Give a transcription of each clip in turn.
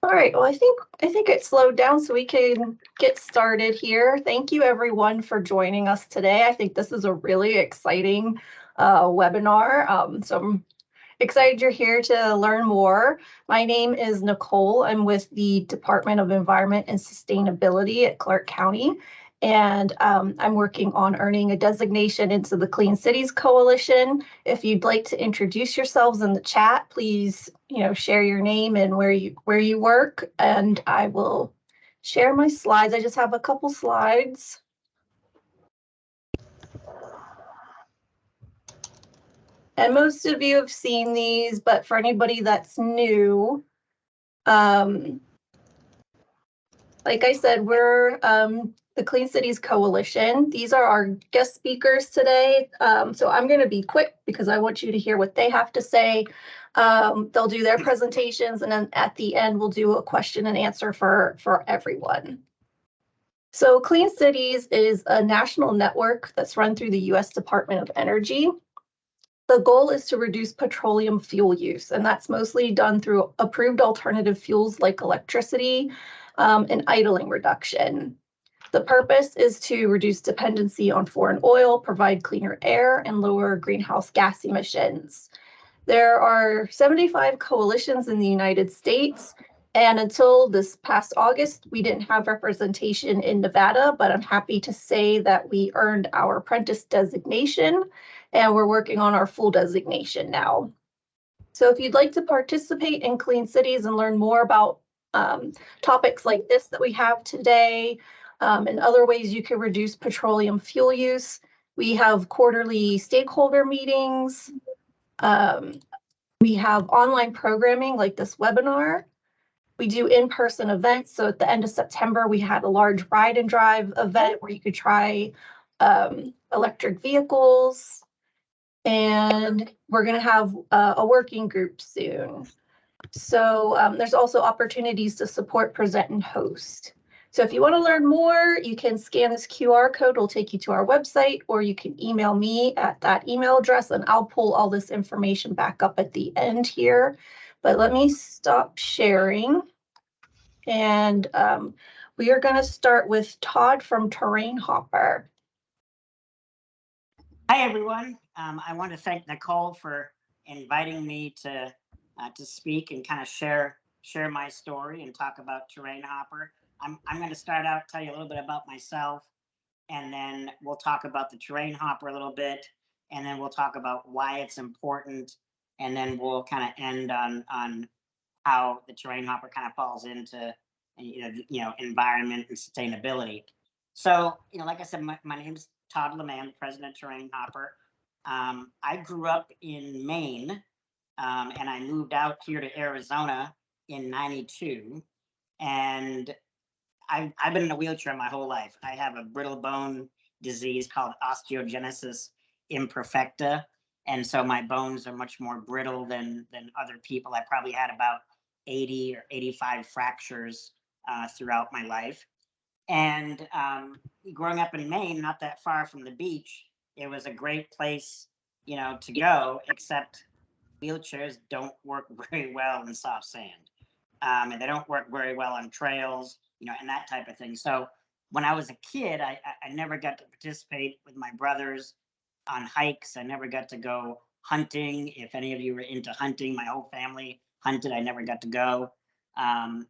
All right, well, I think it slowed down so we can get started here. Thank you everyone for joining us today. I think this is a really exciting webinar. So I'm excited you're here to learn more. My name is Nicole. I'm with the Department of Environment and Sustainability at Clark County. And I'm working on earning a designation into the Clean Cities Coalition. If you'd like to introduce yourselves in the chat, please, share your name and where you work, and I will share my slides. I just have a couple slides. And most of you have seen these, but for anybody that's new, like I said, we're the Clean Cities Coalition. These are our guest speakers today. So I'm going to be quick because I want you to hear what they have to say. They'll do their presentations, and then at the end, we'll do a question and answer for everyone. So Clean Cities is a national network that's run through the U.S. Department of Energy. The goal is to reduce petroleum fuel use, and that's mostly done through approved alternative fuels like electricity and idling reduction. The purpose is to reduce dependency on foreign oil, provide cleaner air, and lower greenhouse gas emissions. There are 75 coalitions in the United States, and until this past August, we didn't have representation in Nevada, but I'm happy to say that we earned our apprentice designation, and we're working on our full designation now. So if you'd like to participate in Clean Cities and learn more about topics like this that we have today, and other ways you can reduce petroleum fuel use, we have quarterly stakeholder meetings. We have online programming like this webinar. We do in-person events. So at the end of September, we had a large ride and drive event where you could try electric vehicles. And we're going to have a working group soon. So there's also opportunities to support, present, and host. So if you want to learn more, you can scan this QR code. It'll take you to our website, or you can email me at that email address, and I'll pull all this information back up at the end here. But let me stop sharing. And we are going to start with Todd from TerrainHopper. Hi, everyone. I want to thank Nicole for inviting me to speak and kind of share my story and talk about TerrainHopper. I'm going to start out, tell you a little bit about myself, and then we'll talk about the TerrainHopper a little bit, and then we'll talk about why it's important, and then we'll kind of end on how the TerrainHopper kind of falls into environment and sustainability. So like I said, my name's Todd Lemay. I'm the president of TerrainHopper. I grew up in Maine, and I moved out here to Arizona in '92, and I've been in a wheelchair my whole life. I have a brittle bone disease called osteogenesis imperfecta, and so my bones are much more brittle than other people. I probably had about 80 or 85 fractures throughout my life. And growing up in Maine, not that far from the beach, it was a great place, to go, except wheelchairs don't work very well in soft sand. And they don't work very well on trails, and that type of thing. So when I was a kid, I never got to participate with my brothers on hikes. I never got to go hunting. If any of you were into hunting, my whole family hunted. I never got to go. I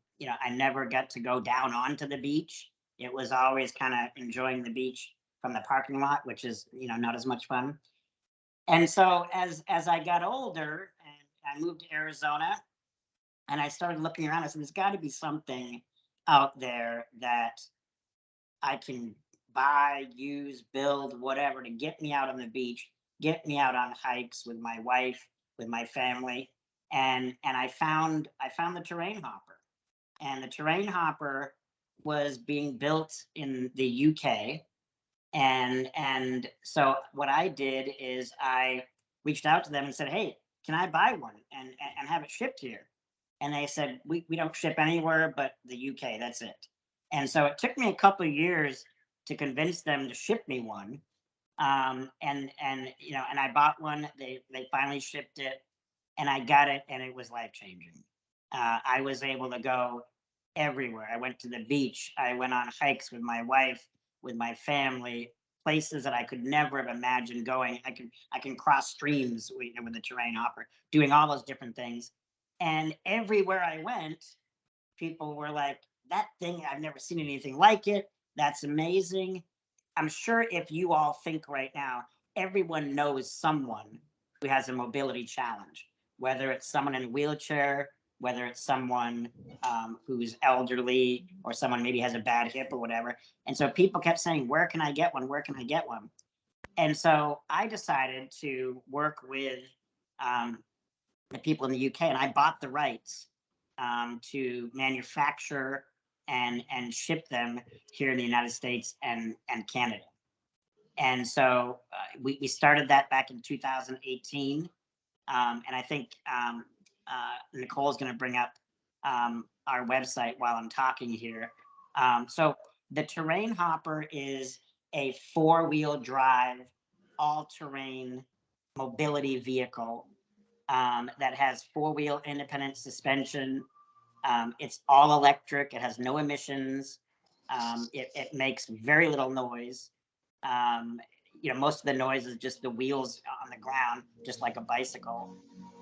never got to go down onto the beach. It was always kind of enjoying the beach from the parking lot, which is, not as much fun. And so as I got older and I moved to Arizona, and I started looking around, I said, there's got to be something out there that I can buy, use, build, whatever, to get me out on the beach, get me out on hikes with my wife, with my family. And I found the TerrainHopper. And the TerrainHopper was being built in the UK. And so what I did is I reached out to them and said, hey, can I buy one and have it shipped here? And they said, we don't ship anywhere but the UK, that's it. And so it took me a couple of years to convince them to ship me one. And I bought one. They finally shipped it, and I got it, and it was life-changing. I was able to go everywhere. I went to the beach. I went on hikes with my wife, with my family, places that I could never have imagined going. I can cross streams with the TerrainHopper, doing all those different things. And everywhere I went, people were like, "That thing, I've never seen anything like it. That's amazing." I'm sure if you all think right now, everyone knows someone who has a mobility challenge, whether it's someone in a wheelchair, whether it's someone who's elderly, or someone maybe has a bad hip or whatever. And so people kept saying, "Where can I get one? Where can I get one?" And so I decided to work with um, the people in the UK, and I bought the rights to manufacture and ship them here in the United States and Canada. And so we started that back in 2018. And I think Nicole's going to bring up our website while I'm talking here. So the TerrainHopper is a four-wheel drive, all-terrain mobility vehicle that has four-wheel independent suspension. It's all electric. It has no emissions. It makes very little noise. Um, most of the noise is just the wheels on the ground, just like a bicycle.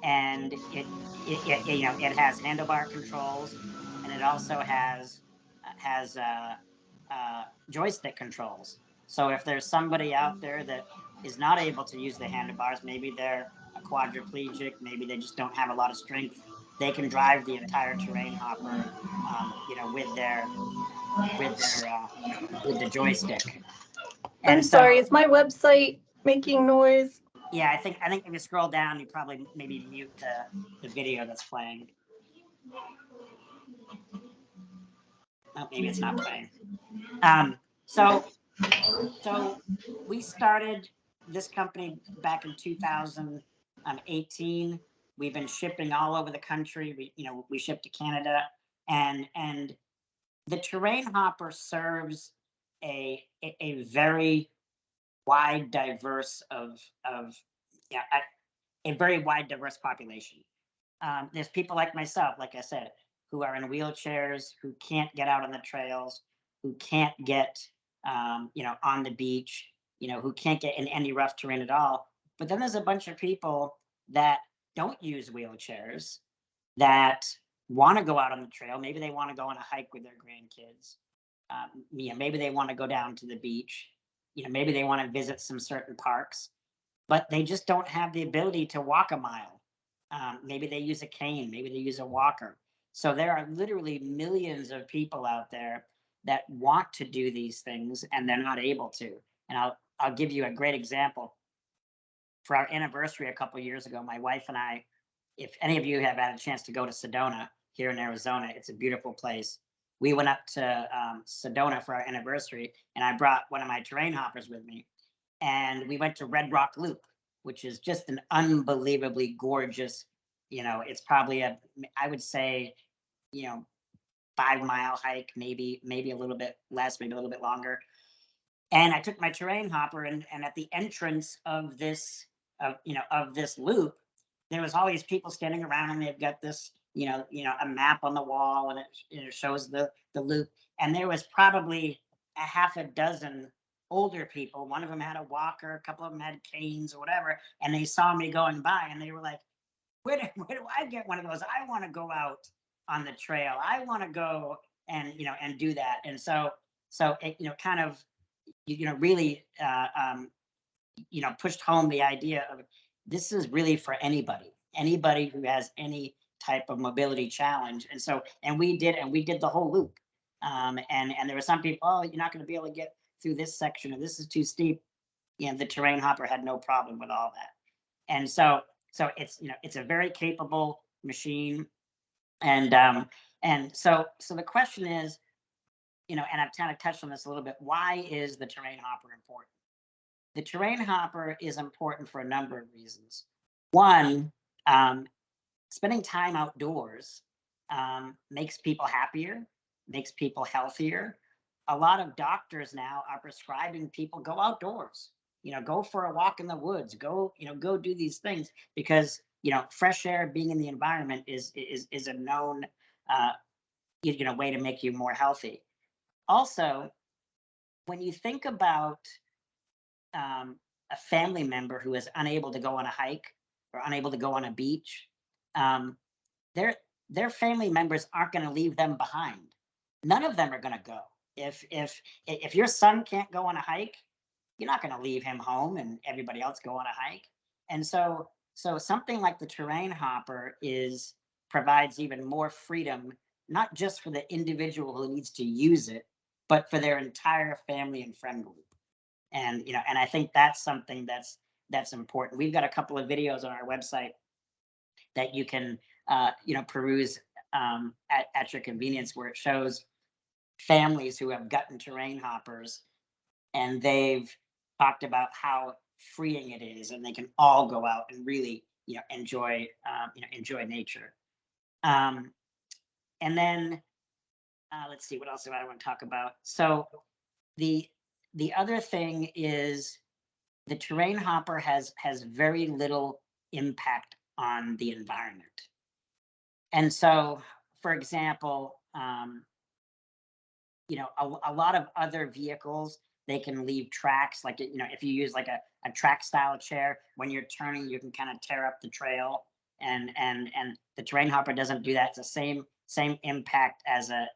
And it has handlebar controls, and it also has joystick controls. So if there's somebody out there that is not able to use the handlebars, maybe they're a quadriplegic, maybe they just don't have a lot of strength, they can drive the entire TerrainHopper, with the joystick. I'm And sorry, so, is my website making noise? yeah, I think if you scroll down, you probably maybe mute the video that's playing. Oh, maybe it's not playing. So we started this company back in 2018. We've been shipping all over the country. We ship to Canada, and the TerrainHopper serves a very wide, diverse yeah, a very wide, diverse population. There's people like myself, like I said, who are in wheelchairs, who can't get out on the trails, who can't get, on the beach, who can't get in any rough terrain at all. But then there's a bunch of people that don't use wheelchairs, that want to go out on the trail. Maybe they want to go on a hike with their grandkids. Maybe they want to go down to the beach. Maybe they want to visit some certain parks, but they just don't have the ability to walk a mile. Maybe they use a cane, maybe they use a walker. So there are literally millions of people out there that want to do these things and they're not able to. And I'll give you a great example. For our anniversary a couple of years ago, my wife and I, if any of you have had a chance to go to Sedona here in Arizona, it's a beautiful place. We went up to Sedona for our anniversary, and I brought one of my TerrainHoppers with me, and we went to Red Rock Loop, which is just an unbelievably gorgeous, it's probably I would say, 5-mile hike, maybe a little bit less, maybe a little bit longer. And I took my TerrainHopper, and at the entrance of this of this loop, there was all these people standing around, and they've got this, a map on the wall, and it shows the loop. And there was probably a half a dozen older people. One of them had a walker, a couple of them had canes or whatever, and they saw me going by, and they were like, where do I get one of those? I want to go out on the trail. I want to go and do that. And so it, kind of, really, pushed home the idea of, this is really for anybody who has any type of mobility challenge. And we did the whole loop. And there were some people, "Oh, you're not going to be able to get through this section, or this is too steep." The TerrainHopper had no problem with all that. And so it's, it's a very capable machine. And so the question is, and I've kind of touched on this a little bit, why is the TerrainHopper important? The TerrainHopper is important for a number of reasons. One, spending time outdoors makes people happier, makes people healthier. A lot of doctors now are prescribing people go outdoors, go for a walk in the woods, go do these things, because fresh air, being in the environment is a known way to make you more healthy. Also, when you think about a family member who is unable to go on a hike or unable to go on a beach, um, their family members aren't going to leave them behind. None of them are going to go. If your son can't go on a hike, you're not going to leave him home and everybody else go on a hike. And so something like the TerrainHopper provides even more freedom, not just for the individual who needs to use it, but for their entire family and friend group. And and I think that's something that's important. We've got a couple of videos on our website that you can peruse at your convenience, where it shows families who have gotten TerrainHoppers, and they've talked about how freeing it is, and they can all go out and really enjoy nature. And then let's see, what else do I want to talk about? So the other thing is the TerrainHopper has very little impact on the environment. And so, for example, a lot of other vehicles, they can leave tracks, like if you use like a track style chair, when you're turning, you can kind of tear up the trail, and the TerrainHopper doesn't do that. It's the same impact as a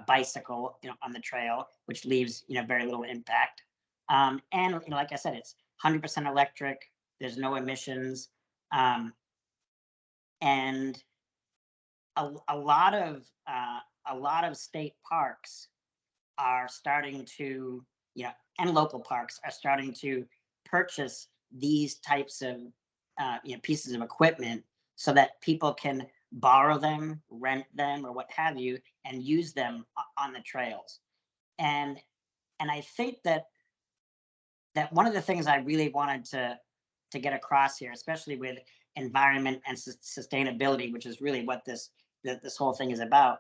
bicycle on the trail, which leaves very little impact. And like I said, it's 100% electric. There's no emissions, and a lot of state parks are starting to, and local parks are starting to purchase these types of pieces of equipment, so that people can borrow them, rent them, or what have you, and use them on the trails. And I think that one of the things I really wanted to get across here, especially with environment and sustainability, which is really what this whole thing is about.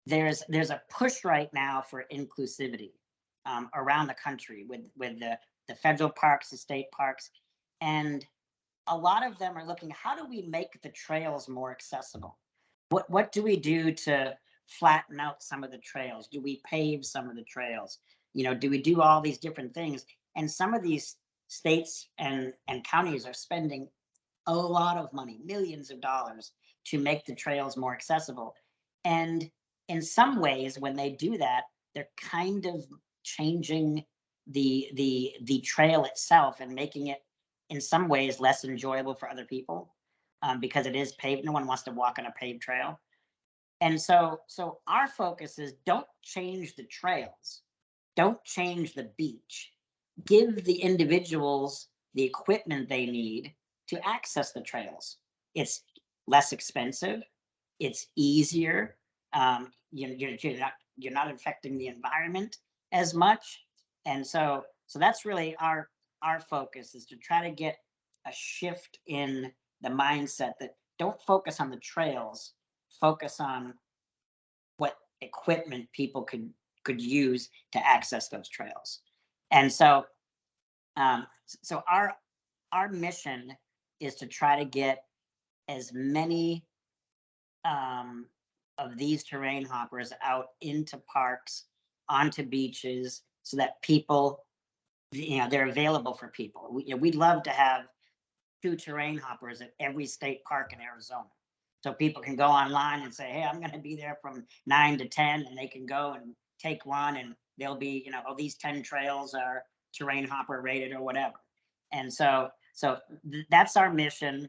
There's a push right now for inclusivity around the country with the federal parks, the state parks, and a lot of them are looking, how do we make the trails more accessible? What do we do to flatten out some of the trails? Do we pave some of the trails? Do we do all these different things? And some of these states and counties are spending a lot of money, millions of dollars, to make the trails more accessible. And in some ways, when they do that, they're kind of changing the trail itself and making it in some ways less enjoyable for other people, because it is paved. No one wants to walk on a paved trail. And so our focus is, don't change the trails, don't change the beach. Give the individuals the equipment they need to access the trails. It's less expensive. It's easier. You're not affecting the environment as much. And so that's really our focus, is to try to get a shift in the mindset that don't focus on the trails, focus on what equipment people could use to access those trails. And so our mission is to try to get as many of these TerrainHoppers out into parks, onto beaches, so that people, they're available for people. We'd love to have 2 TerrainHoppers at every state park in Arizona, so people can go online and say, hey, I'm going to be there from 9 to 10, and they can go and take one, and they'll be, these 10 trails are TerrainHopper rated or whatever. And so that's our mission.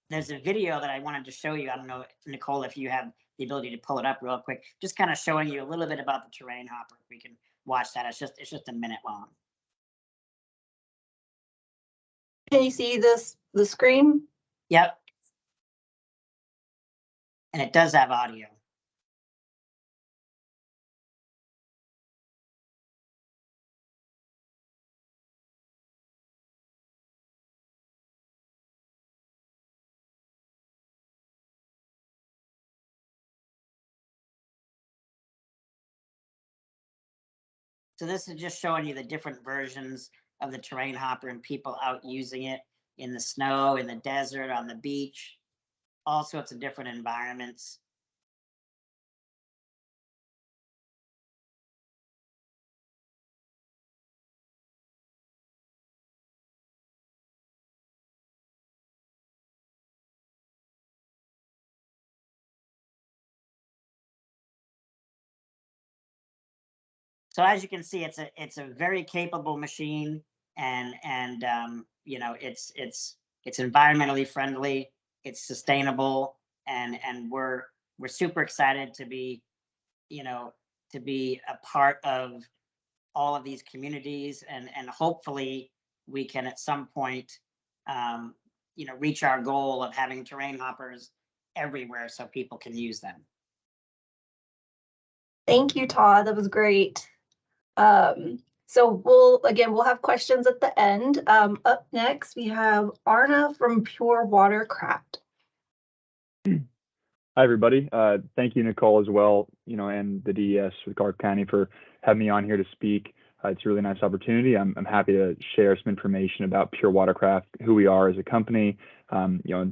There's a video that I wanted to show you. I don't know, Nicole, if you have the ability to pull it up real quick, just kind of showing you a little bit about the TerrainHopper. If we can watch that. It's just a minute long. Can you see the screen? Yep. And it does have audio. So this is just showing you the different versions of the TerrainHopper and people out using it in the snow, in the desert, on the beach, all sorts of different environments. So as you can see, it's a very capable machine, and you know, it's environmentally friendly, it's sustainable, and we're super excited to be, you know, to be a part of all of these communities, and hopefully we can at some point, um, you know, reach our goal of having terrain hoppers everywhere so people can use them. Thank you, Todd. That was great. So we'll have questions at the end. Up next, we have Arne from Pure Watercraft. Hi, everybody. Thank you, Nicole, as well, you know, and the DES with Garth County for having me on here to speak. It's a really nice opportunity. I'm happy to share some information about Pure Watercraft, who we are as a company, you know,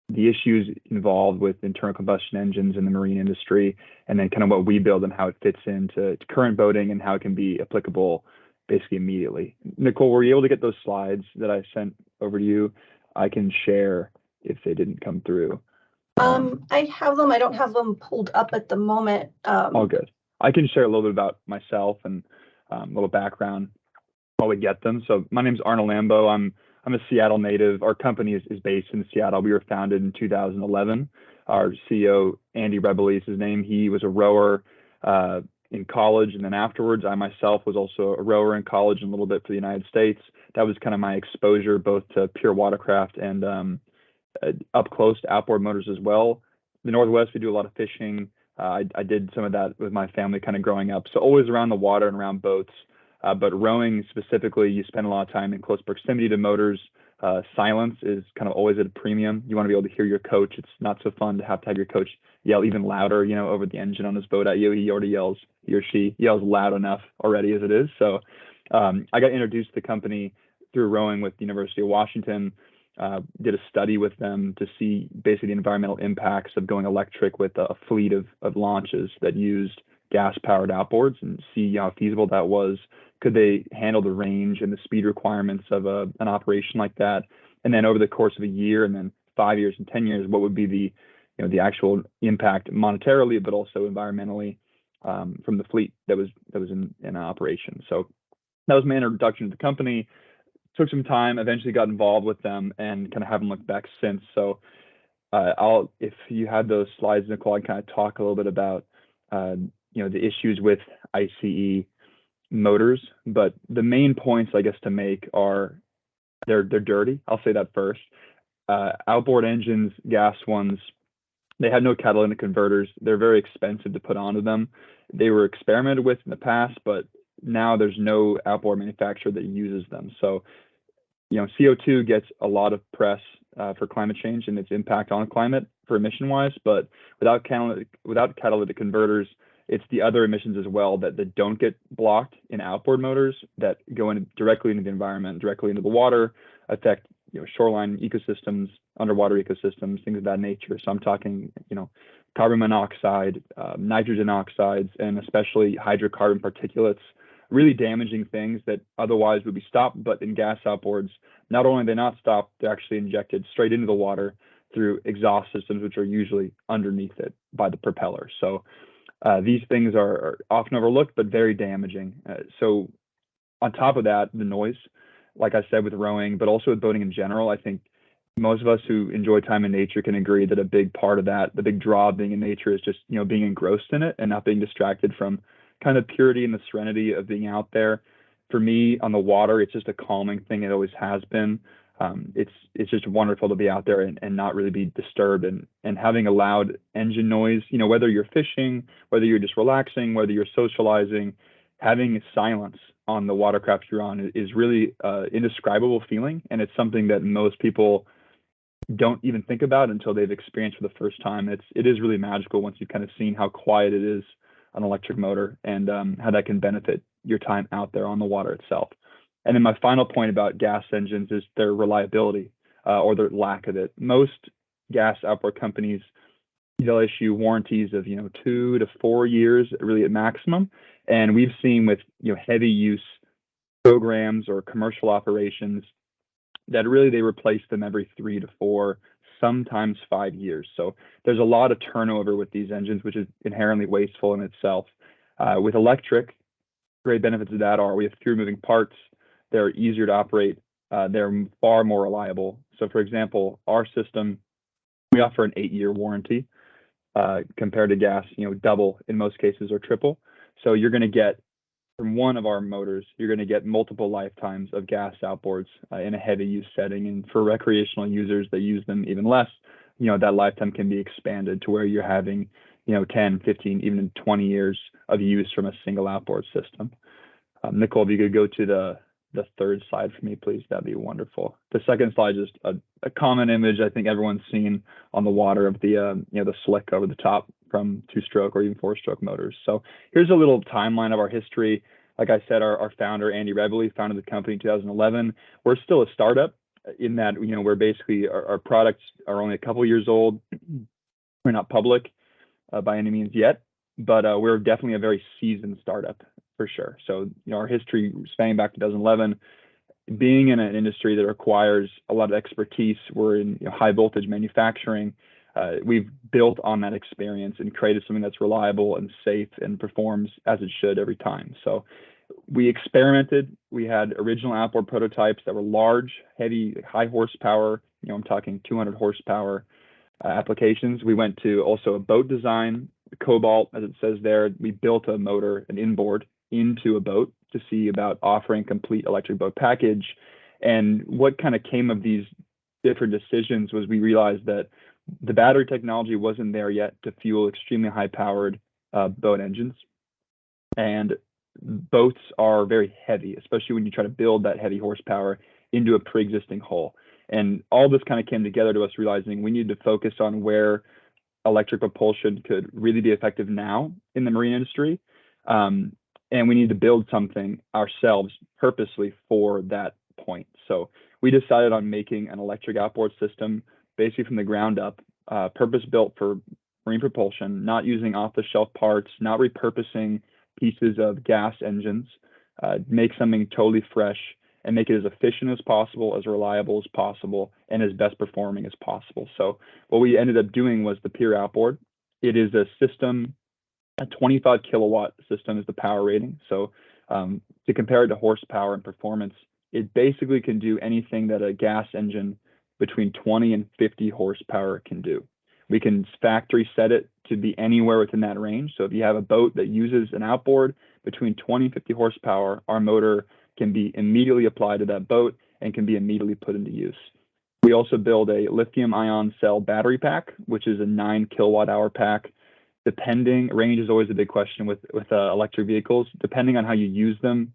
the issues involved with internal combustion engines in the marine industry, and then kind of what we build and how it fits into current boating and how it can be applicable basically immediately. Nicole, were you able to get those slides that I sent over to you? I can share if they didn't come through. I have them. I don't have them pulled up at the moment. All good. I can share a little bit about myself and a little background while we get them. So my name is Arne Landboe. I'm a Seattle native. Our company is based in Seattle. We were founded in 2011. Our CEO, Andy Rebel is his name. He was a rower in college, and then afterwards, I myself was also a rower in college and a little bit for the United States. That was kind of my exposure both to Pure Watercraft and up close to outboard motors as well. The Northwest, we do a lot of fishing. I did some of that with my family kind of growing up. So always around the water and around boats. But rowing specifically, you spend a lot of time in close proximity to motors. Silence is kind of always at a premium. You want to be able to hear your coach. It's not so fun to have your coach yell even louder, you know, over the engine on his boat at you. He or she yells loud enough already as it is. So I got introduced to the company through rowing with the University of Washington. Did a study with them to see basically the environmental impacts of going electric with a fleet of launches that used gas-powered outboards and see how feasible that was. Could they handle the range and the speed requirements of an operation like that? And then over the course of a year and then 5 years and 10 years, what would be the actual impact monetarily, but also environmentally from the fleet that was in operation? So that was my introduction to the company. Took some time, eventually got involved with them, and kind of haven't looked back since. So if you had those slides, Nicole, I'd kind of talk a little bit about the issues with ICE motors. But the main points, I guess, to make are they're dirty. I'll say that first. Outboard engines, gas ones, they have no catalytic converters. They're very expensive to put onto them. They were experimented with in the past, but now there's no outboard manufacturer that uses them. So CO2 gets a lot of press for climate change and its impact on climate for emission-wise, but without catalytic converters, it's the other emissions as well that don't get blocked in outboard motors that go directly into the environment, directly into the water, affect shoreline ecosystems, underwater ecosystems, things of that nature. So I'm talking carbon monoxide, nitrogen oxides, and especially hydrocarbon particulates. Really damaging things that otherwise would be stopped, but in gas outboards, not only are they not stopped, they're actually injected straight into the water through exhaust systems, which are usually underneath it by the propeller. So these things are often overlooked, but very damaging. So on top of that, the noise, like I said, with rowing, but also with boating in general, I think most of us who enjoy time in nature can agree that a big part of that, the big draw of being in nature is just, being engrossed in it and not being distracted from kind of purity and the serenity of being out there. For me, on the water, it's just a calming thing. It always has been. It's just wonderful to be out there and not really be disturbed and having a loud engine noise, whether you're fishing, whether you're just relaxing, whether you're socializing, having silence on the watercraft you're on is really indescribable feeling. And it's something that most people don't even think about until they've experienced for the first time. It is really magical once you've kind of seen how quiet it is an electric motor and how that can benefit your time out there on the water itself. And then my final point about gas engines is their reliability or their lack of it. Most gas outboard companies, they'll issue warranties of 2 to 4 years, really at maximum. And we've seen with heavy use programs or commercial operations that really they replace them every 3 to 4, sometimes 5 years. So there's a lot of turnover with these engines, which is inherently wasteful in itself. With electric, great benefits of that are we have fewer moving parts, they're easier to operate, they're far more reliable. So for example, our system, we offer an 8-year warranty compared to gas, double in most cases or triple. So you're going to get from one of our motors, you're going to get multiple lifetimes of gas outboards in a heavy use setting. And for recreational users that use them even less, that lifetime can be expanded to where you're having, 10, 15, even 20 years of use from a single outboard system. Nicole, if you could go to the third slide for me, please, that'd be wonderful. The second slide is just a common image I think everyone's seen on the water of the the slick over the top from 2-stroke or even 4-stroke motors. So here's a little timeline of our history. Like I said, our founder Andy Reveley founded the company in 2011. We're still a startup in that we're basically our products are only a couple years old. We're not public by any means yet, but we're definitely a very seasoned startup for sure. So our history spanning back to 2011, being in an industry that requires a lot of expertise. We're in high voltage manufacturing. We've built on that experience and created something that's reliable and safe and performs as it should every time. So we experimented. We had original outboard prototypes that were large, heavy, high horsepower. I'm talking 200 horsepower applications. We went to also a boat design, Cobalt, as it says there. We built a motor, an inboard, into a boat to see about offering complete electric boat package. And what kind of came of these different decisions was we realized that the battery technology wasn't there yet to fuel extremely high powered boat engines. And boats are very heavy, especially when you try to build that heavy horsepower into a pre-existing hull. And all this kind of came together to us realizing we needed to focus on where electric propulsion could really be effective now in the marine industry. And we need to build something ourselves purposely for that point. So we decided on making an electric outboard system basically from the ground up, purpose-built for marine propulsion, not using off-the-shelf parts, not repurposing pieces of gas engines, make something totally fresh and make it as efficient as possible, as reliable as possible, and as best performing as possible. So what we ended up doing was the Pure Outboard. It is a system, a 25 kilowatt system is the power rating. So to compare it to horsepower and performance, it basically can do anything that a gas engine between 20 and 50 horsepower can do. We can factory set it to be anywhere within that range. So if you have a boat that uses an outboard between 20 and 50 horsepower, our motor can be immediately applied to that boat and can be immediately put into use. We also build a lithium ion cell battery pack, which is a 9 kilowatt hour pack. Depending, range is always a big question with electric vehicles. Depending on how you use them,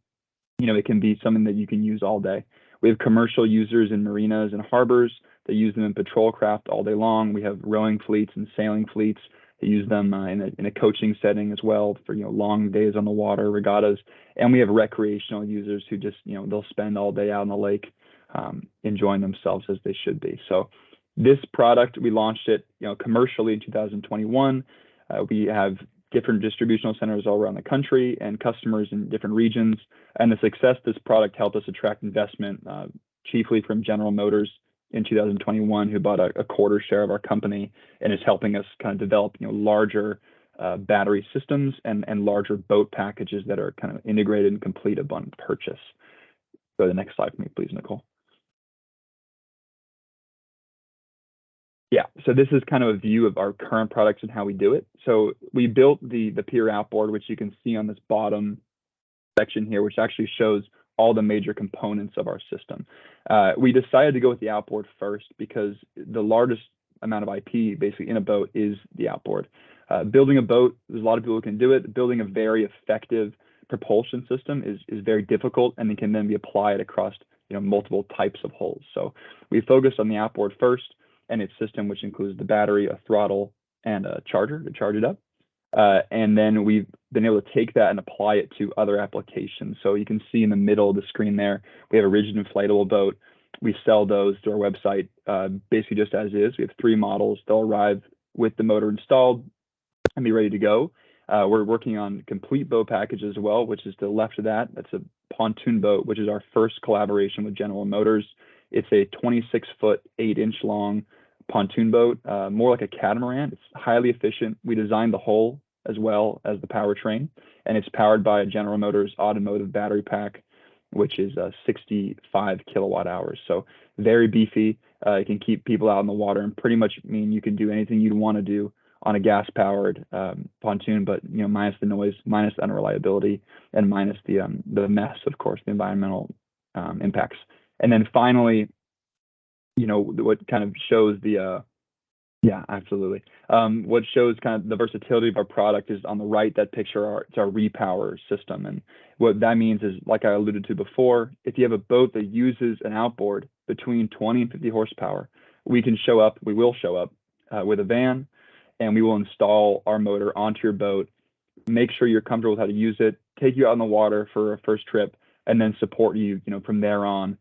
it can be something that you can use all day. We have commercial users in marinas and harbors that use them in patrol craft all day long. We have rowing fleets and sailing fleets that use them in a coaching setting as well for long days on the water, regattas. And we have recreational users who just they'll spend all day out on the lake enjoying themselves as they should be. So this product, we launched it commercially in 2021. We have different distributional centers all around the country and customers in different regions. And the success of this product helped us attract investment, chiefly from General Motors in 2021, who bought a quarter share of our company and is helping us kind of develop larger battery systems and larger boat packages that are kind of integrated and complete upon purchase. Go to the next slide for me, please, Nicole. Yeah, so this is kind of a view of our current products and how we do it. So we built the Pure Outboard, which you can see on this bottom section here, which actually shows all the major components of our system. We decided to go with the outboard first because the largest amount of IP basically in a boat is the outboard. Building a boat, there's a lot of people who can do it. Building a very effective propulsion system is very difficult, and it can then be applied across multiple types of hulls. So we focused on the outboard first and its system, which includes the battery, a throttle, and a charger to charge it up. And then we've been able to take that and apply it to other applications. So you can see in the middle of the screen there, we have a rigid inflatable boat. We sell those through our website, basically just as is. We have 3 models. They'll arrive with the motor installed and be ready to go. We're working on complete boat package as well, which is to the left of that. That's a pontoon boat, which is our first collaboration with General Motors. It's a 26-foot, 8-inch long pontoon boat, more like a catamaran. It's highly efficient. We designed the hull as well as the powertrain, and it's powered by a General Motors automotive battery pack, which is 65 kilowatt hours. So very beefy. It can keep people out in the water and pretty much mean you can do anything you'd want to do on a gas-powered pontoon, but minus the noise, minus the unreliability, and minus the mess, of course, the environmental impacts. And then finally, what kind of shows the yeah, absolutely. What shows kind of the versatility of our product is on the right. That picture, it's our repower system, and what that means is, like I alluded to before, if you have a boat that uses an outboard between 20 and 50 horsepower, we will show up with a van, and we will install our motor onto your boat, make sure you're comfortable with how to use it, take you out on the water for a first trip, and then support you, from there on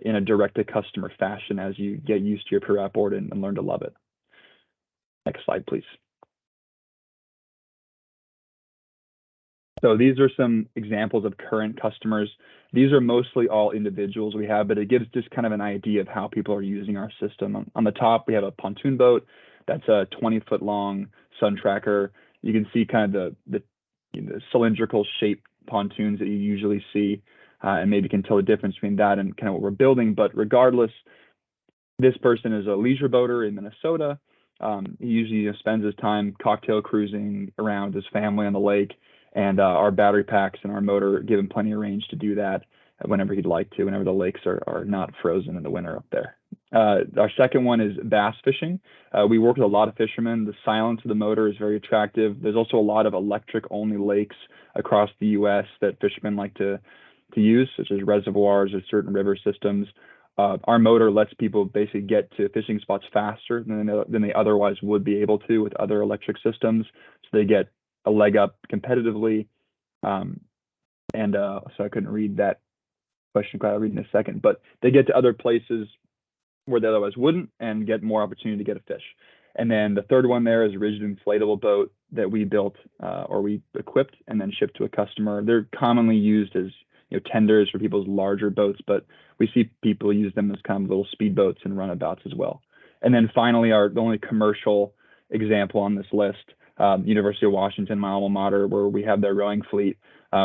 in a direct-to-customer fashion as you get used to your pure outboard and learn to love it. Next slide, please. So these are some examples of current customers. These are mostly all individuals we have, but it gives just kind of an idea of how people are using our system. On the top, we have a pontoon boat. That's a 20-foot long sun tracker. You can see kind of the cylindrical shaped pontoons that you usually see, and maybe can tell the difference between that and kind of what we're building. But regardless, this person is a leisure boater in Minnesota. He usually spends his time cocktail cruising around his family on the lake, and our battery packs and our motor give him plenty of range to do that whenever he'd like to, whenever the lakes are not frozen in the winter up there. Our second one is bass fishing. We work with a lot of fishermen. The silence of the motor is very attractive. There's also a lot of electric-only lakes across the U.S. that fishermen like to use, such as reservoirs or certain river systems. Our motor lets people basically get to fishing spots faster than they otherwise would be able to with other electric systems. So they get a leg up competitively. So I couldn't read that question quite. I'll read in a second, but they get to other places where they otherwise wouldn't and get more opportunity to get a fish. And then the third one there is a rigid inflatable boat that we built or we equipped and then shipped to a customer. They're commonly used as tenders for people's larger boats, but we see people use them as kind of little speedboats and runabouts as well. And then finally, the only commercial example on this list, University of Washington, my alma mater, where we have their rowing fleet.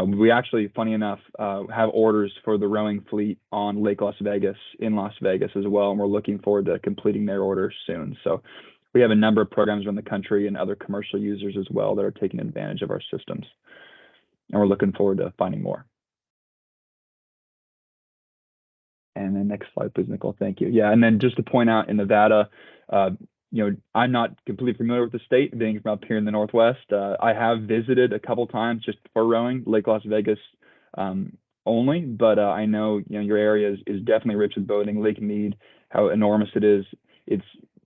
We actually, funny enough, have orders for the rowing fleet on Lake Las Vegas, in Las Vegas as well, and we're looking forward to completing their orders soon. So we have a number of programs around the country and other commercial users as well that are taking advantage of our systems, and we're looking forward to finding more. And then next slide, please, Nicole. Thank you. Yeah, and then just to point out, in Nevada, I'm not completely familiar with the state, being from up here in the Northwest. I have visited a couple times just for rowing, Lake Las Vegas only, but I know your area is definitely rich with boating. Lake Mead, how enormous it is. It's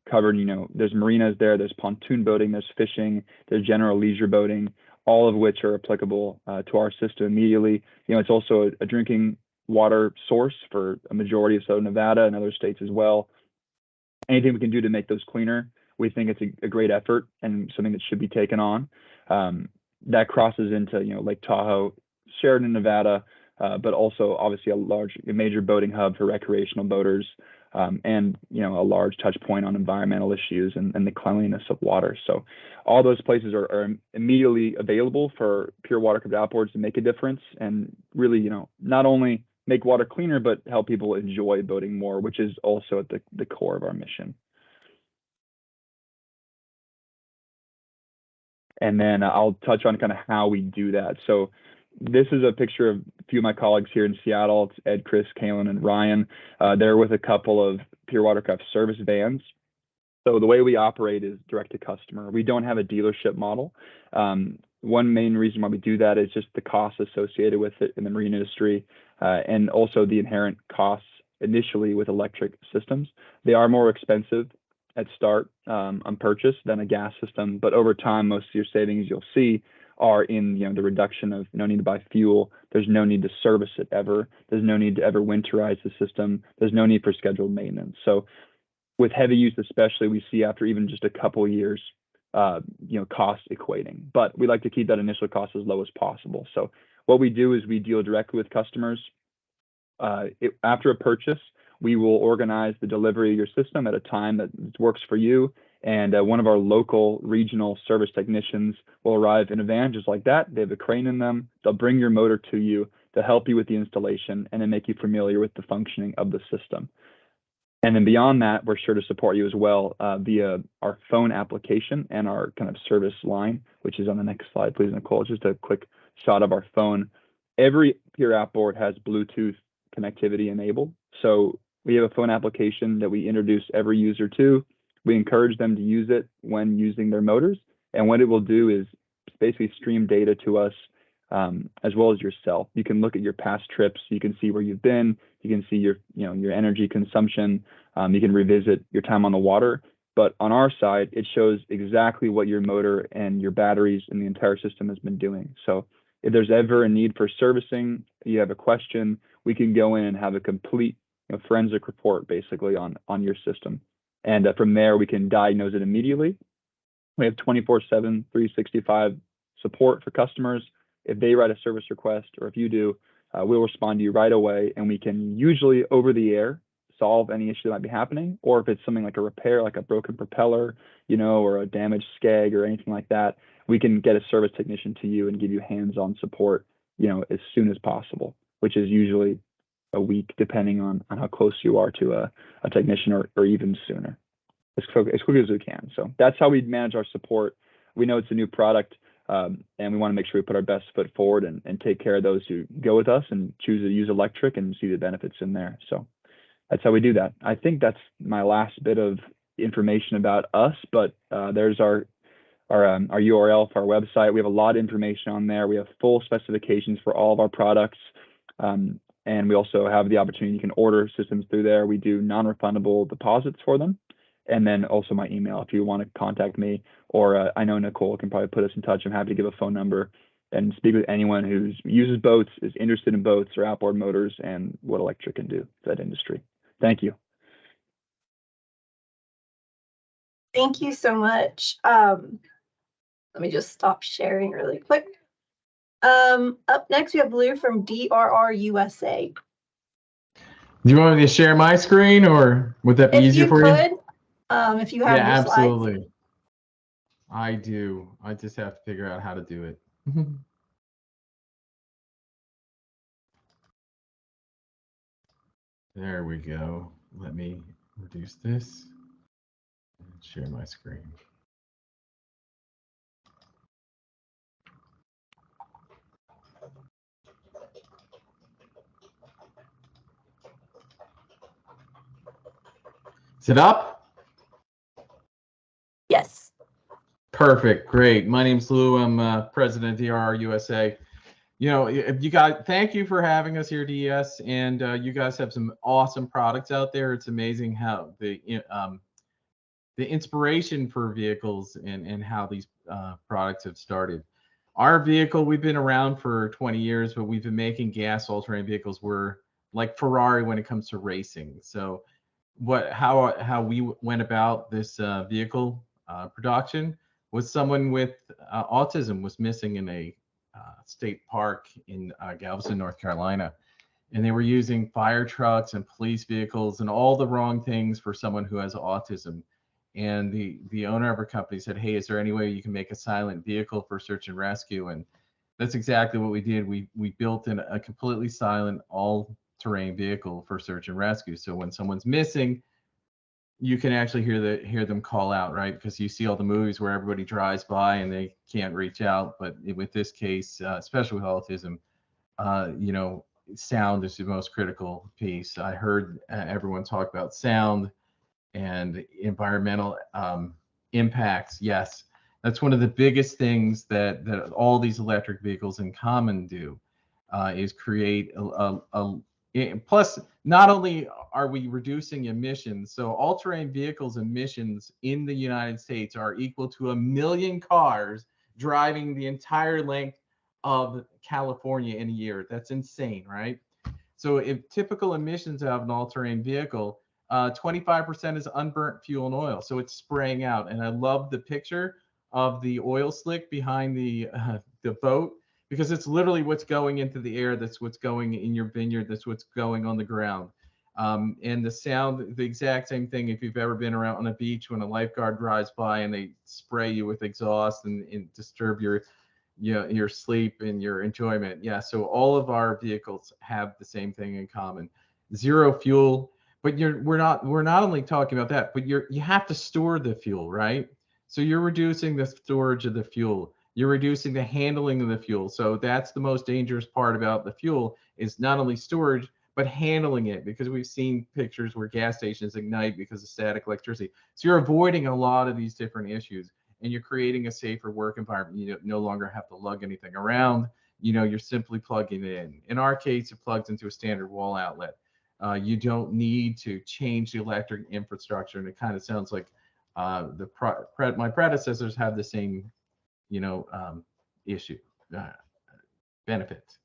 covered. There's marinas there. There's pontoon boating. There's fishing. There's general leisure boating, all of which are applicable to our system immediately. It's also a drinking water source for a majority of Southern Nevada and other states as well. Anything we can do to make those cleaner, we think it's a great effort and something that should be taken on. That crosses into Lake Tahoe, Sheridan, Nevada, but also obviously a major boating hub for recreational boaters, and a large touch point on environmental issues and the cleanliness of water. So all those places are immediately available for pure watercraft outboards to make a difference and really not only make water cleaner, but help people enjoy boating more, which is also at the core of our mission. And then I'll touch on kind of how we do that. So this is a picture of a few of my colleagues here in Seattle. It's Ed, Chris, Kalen, and Ryan. They're with a couple of pure watercraft service vans. So the way we operate is direct to customer. We don't have a dealership model. One main reason why we do that is just the costs associated with it in the marine industry, and also the inherent costs initially with electric systems. They are more expensive at start on purchase than a gas system, but over time, most of your savings you'll see are in the reduction of no need to buy fuel. There's no need to service it ever. There's no need to ever winterize the system. There's no need for scheduled maintenance. So with heavy use, especially, we see after even just a couple of years, cost equating. But we like to keep that initial cost as low as possible. So what we do is we deal directly with customers. After a purchase, we will organize the delivery of your system at a time that works for you. And one of our local regional service technicians will arrive in a van just like that. They have a crane in them. They'll bring your motor to you to help you with the installation and then make you familiar with the functioning of the system. And then beyond that, we're sure to support you as well via our phone application and our kind of service line, which is on the next slide, please, Nicole. Just a quick shot of our phone. Every Pure outboard has Bluetooth connectivity enabled. So we have a phone application that we introduce every user to. We encourage them to use it when using their motors. And what it will do is basically stream data to us as well as yourself. You can look at your past trips. You can see where you've been. You can see your energy consumption. You can revisit your time on the water. But on our side, it shows exactly what your motor and your batteries and the entire system has been doing. So if there's ever a need for servicing, you have a question, we can go in and have a complete forensic report basically on your system. And from there, we can diagnose it immediately. We have 24/7, 365 support for customers. If they write a service request, or if you do, we'll respond to you right away. And we can usually over the air solve any issue that might be happening. Or if it's something like a repair, like a broken propeller, or a damaged skeg or anything like that, we can get a service technician to you and give you hands-on support, as soon as possible, which is usually a week, depending on how close you are to a technician, or even sooner, as quick as we can. So that's how we manage our support. We know it's a new product, and we want to make sure we put our best foot forward and take care of those who go with us and choose to use electric and see the benefits in there. So that's how we do that. I think that's my last bit of information about us, but there's our URL for our website. We have a lot of information on there. We have full specifications for all of our products. And we also have the opportunity, you can order systems through there. We do non-refundable deposits for them. And then also my email, if you want to contact me, or I know Nicole can probably put us in touch. I'm happy to give a phone number and speak with anyone who uses boats, is interested in boats or outboard motors, and what electric can do to that industry. Thank you. Thank you so much. Let me just stop sharing really quick. Up next, we have Lou from DRR USA. Do you want me to share my screen, or would that be easier for you? If you have your absolutely. slides. I do. I just have to figure out how to do it. There we go. Let me reduce this and share my screen. Is it up? Yes. Perfect. Great. My name's Lou. I'm president of DRR USA. You guys, thank you for having us here, DES. And you guys have some awesome products out there. It's amazing how the inspiration for vehicles and how these products have started. Our vehicle, we've been around for 20 years, but we've been making gas all-terrain vehicles. We're like Ferrari when it comes to racing. So how we went about this vehicle production was someone with autism was missing in a state park in Galveston, North Carolina, and they were using fire trucks and police vehicles and all the wrong things for someone who has autism. And the owner of our company said, "Hey, is there any way you can make a silent vehicle for search and rescue?" And that's exactly what we did. We built in a completely silent all-terrain vehicle for search and rescue. So when someone's missing, you can actually hear them call out, right? Because you see all the movies where everybody drives by and they can't reach out. But with this case, especially with autism, sound is the most critical piece. I heard everyone talk about sound and environmental impacts. Yes, that's one of the biggest things that all these electric vehicles in common do, is create Plus, not only are we reducing emissions, so all-terrain vehicles emissions in the United States are equal to 1 million cars driving the entire length of California in a year. That's insane, right? So if typical emissions out of an all-terrain vehicle, 25% is unburnt fuel and oil. So it's spraying out. And I love the picture of the oil slick behind the boat, because it's literally what's going into the air. That's what's going in your vineyard. That's what's going on the ground. And the sound, the exact same thing if you've ever been around on a beach when a lifeguard drives by and they spray you with exhaust and disturb your sleep and your enjoyment. Yeah, so all of our vehicles have the same thing in common. Zero fuel, but we're not only talking about that, but you have to store the fuel, right? So you're reducing the storage of the fuel. You're reducing the handling of the fuel. So that's the most dangerous part about the fuel, is not only storage, but handling it, because we've seen pictures where gas stations ignite because of static electricity. So you're avoiding a lot of these different issues, and you're creating a safer work environment. You no longer have to lug anything around. You're simply plugging it in. In our case, it plugs into a standard wall outlet. You don't need to change the electric infrastructure, and it kind of sounds like my predecessors have the same issue, benefits.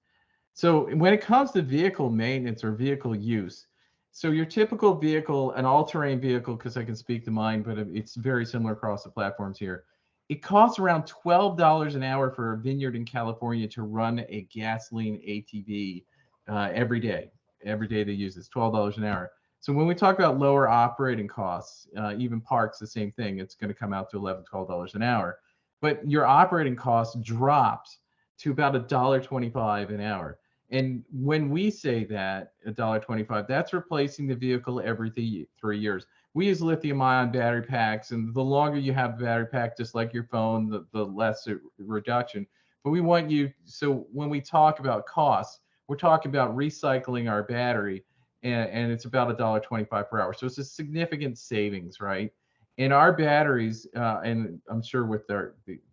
So when it comes to vehicle maintenance or vehicle use, so your typical vehicle, an all-terrain vehicle, because I can speak to mine, but it's very similar across the platforms here. It costs around $12 an hour for a vineyard in California to run a gasoline ATV every day. Every day they use this, $12 an hour. So when we talk about lower operating costs, even parks, the same thing. It's going to come out to $11, $12 an hour. But your operating cost drops to about $1.25 an hour. And when we say that $1.25, that's replacing the vehicle every 3 years. We use lithium-ion battery packs, and the longer you have a battery pack, just like your phone, the less reduction. But we want you, so when we talk about costs, we're talking about recycling our battery, and it's about $1.25 per hour. So it's a significant savings, right? And our batteries, and I'm sure with the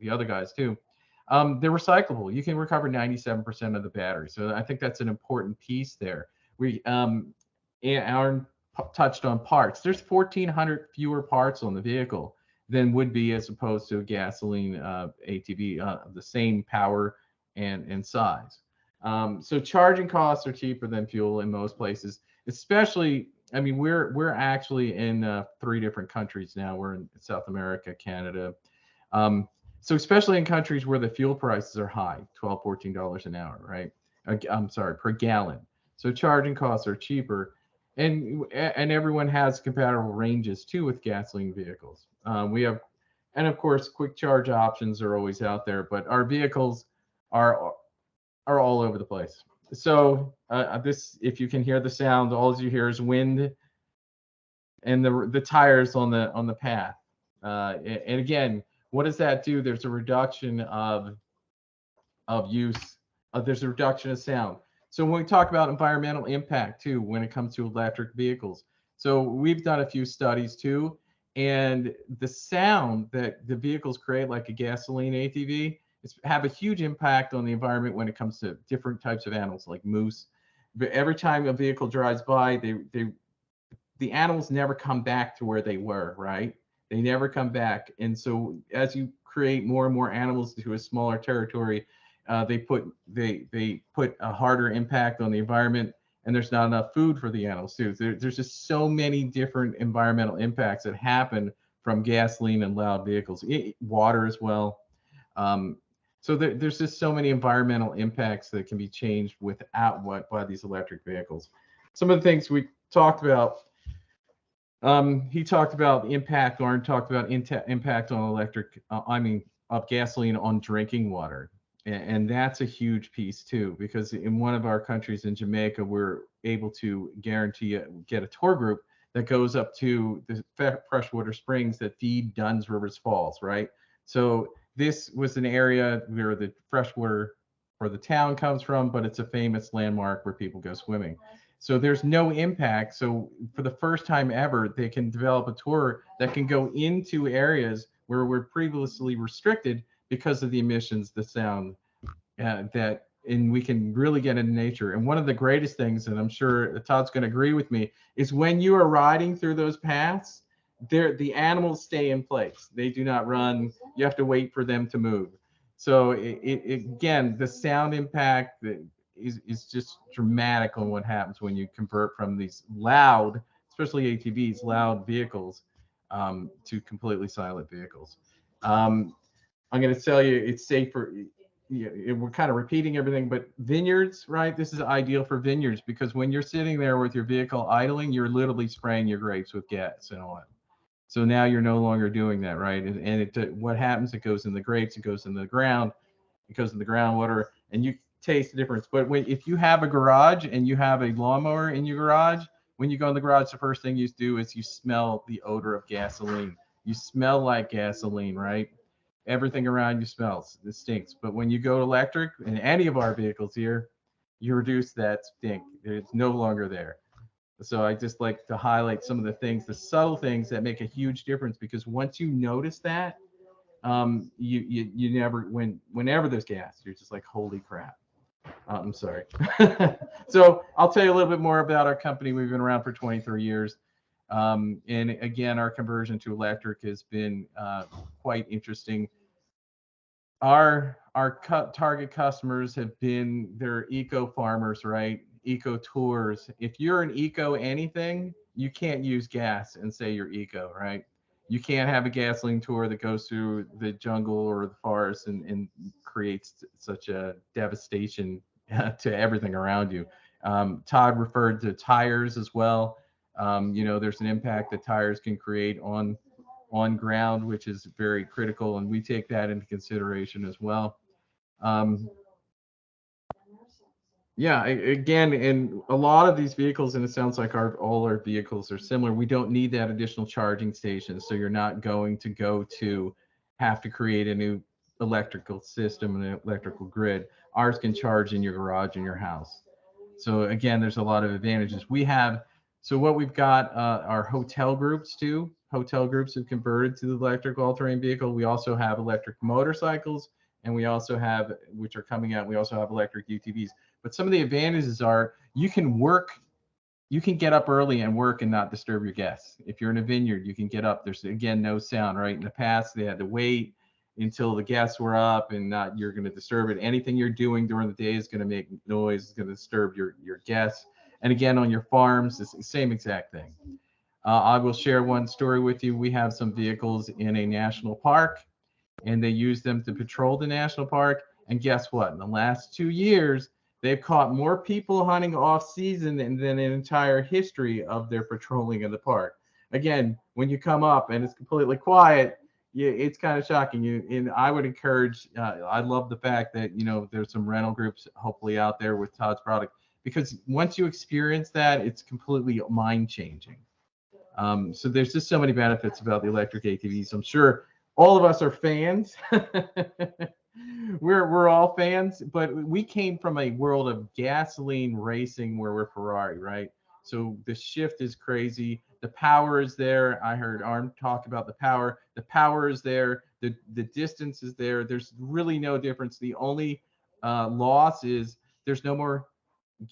other guys too, they're recyclable. You can recover 97% of the battery. So I think that's an important piece there. Arne touched on parts. There's 1,400 fewer parts on the vehicle than would be as opposed to a gasoline ATV of the same power and size. So charging costs are cheaper than fuel in most places, especially, I mean, we're actually in 3 different countries now. We're in South America, Canada. So especially in countries where the fuel prices are high, $12, $14 an hour, right? I'm sorry, per gallon. So charging costs are cheaper, and everyone has compatible ranges too with gasoline vehicles. We have, and of course, quick charge options are always out there, but our vehicles are all over the place. So if you can hear the sound, all you hear is wind and the tires on the path. And again, what does that do? There's a reduction of use. There's a reduction of sound. So when we talk about environmental impact too, when it comes to electric vehicles, so we've done a few studies too, and the sound that the vehicles create, like a gasoline ATV, have a huge impact on the environment when it comes to different types of animals like moose. But every time a vehicle drives by, the animals never come back to where they were, right? They never come back. And so as you create more and more animals to a smaller territory, they put a harder impact on the environment, and there's not enough food for the animals too. There's just so many different environmental impacts that happen from gasoline and loud vehicles, water as well. So there's just so many environmental impacts that can be changed by these electric vehicles. Some of the things we talked about, he talked about the impact, Arne talked about impact on of gasoline on drinking water. And that's a huge piece too, because in one of our countries in Jamaica, we're able to get a tour group that goes up to the freshwater springs that feed Dunn's Rivers Falls, right? So this was an area where the freshwater for the town comes from, but it's a famous landmark where people go swimming. So there's no impact. So for the first time ever, they can develop a tour that can go into areas where we're previously restricted because of the emissions, the sound, that and we can really get into nature. And one of the greatest things, and I'm sure Todd's going to agree with me, is when you are riding through those paths, the animals stay in place. They do not run. You have to wait for them to move. So again, the sound impact is just dramatic on what happens when you convert from these loud, especially ATVs, loud vehicles, to completely silent vehicles. I'm going to tell you, it's safer. We're kind of repeating everything, but vineyards, right? This is ideal for vineyards because when you're sitting there with your vehicle idling, you're literally spraying your grapes with gas and oil. So now you're no longer doing that, right? And what happens? It goes in the grapes, it goes in the ground, it goes in the groundwater, and you taste the difference. But if you have a garage and you have a lawnmower in your garage, when you go in the garage, the first thing you do is you smell the odor of gasoline. You smell like gasoline, right? Everything around you smells. It stinks. But when you go electric in any of our vehicles here, you reduce that stink. It's no longer there. So I just like to highlight some of the things, the subtle things that make a huge difference, because once you notice that, you never, whenever there's gas, you're just like, holy crap. I'm sorry. So I'll tell you a little bit more about our company. We've been around for 23 years. And again, our conversion to electric has been quite interesting. Our target customers have been, they're eco farmers, right? Eco tours. If you're an eco anything, you can't use gas and say you're eco, right? You can't have a gasoline tour that goes through the jungle or the forest and creates such a devastation to everything around you. Todd referred to tires as well. There's an impact that tires can create on ground, which is very critical, and we take that into consideration as well. Again, in a lot of these vehicles, and it sounds like all our vehicles are similar, we don't need that additional charging station, so you're not going to have to create a new electrical system and an electrical grid. Ours can charge in your garage in your house. So again, there's a lot of advantages. So what we've got are hotel groups too. Hotel groups have converted to the electric all-terrain vehicle. We also have electric motorcycles, and we also have, which are coming out, we also have electric UTVs. But some of the advantages are you can get up early and work and not disturb your guests. If you're in a vineyard, you can get up. There's, again, no sound, right? In the past, they had to wait until the guests were up and you're going to disturb it. Anything you're doing during the day is going to make noise, is going to disturb your guests. And again, on your farms, it's the same exact thing. I will share one story with you. We have some vehicles in a national park, and they use them to patrol the national park. And guess what? In the last 2 years, they've caught more people hunting off season than an entire history of their patrolling of the park. Again, when you come up and it's completely quiet, it's kind of shocking. And I would encourage, I love the fact that, there's some rental groups hopefully out there with Todd's product, because once you experience that, it's completely mind changing. So there's just so many benefits about the electric ATVs. I'm sure all of us are fans. We're all fans, but we came from a world of gasoline racing where we're Ferrari, right? So the shift is crazy. The power is there. I heard Arne talk about the power. The power is there. The distance is there. There's really no difference. The only loss is there's no more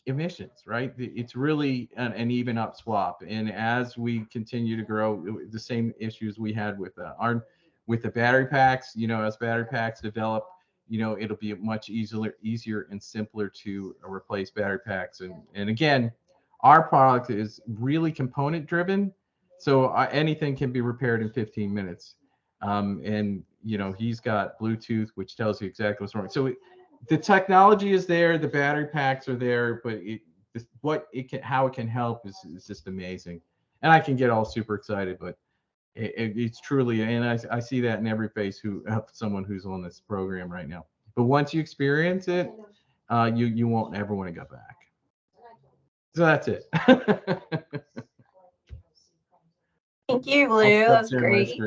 emissions, right? It's really an even up swap. And as we continue to grow, the same issues we had with the battery packs, as battery packs develop, it'll be much easier and simpler to replace battery packs. And again, our product is really component driven. So anything can be repaired in 15 minutes. And he's got Bluetooth, which tells you exactly what's wrong. So the technology is there, the battery packs are there, but how it can help is just amazing. And I can get all super excited, but it's truly, and I see that in every face of someone who's on this program right now. But once you experience it, you won't ever want to go back. So that's it. Thank you, Lou. That's great.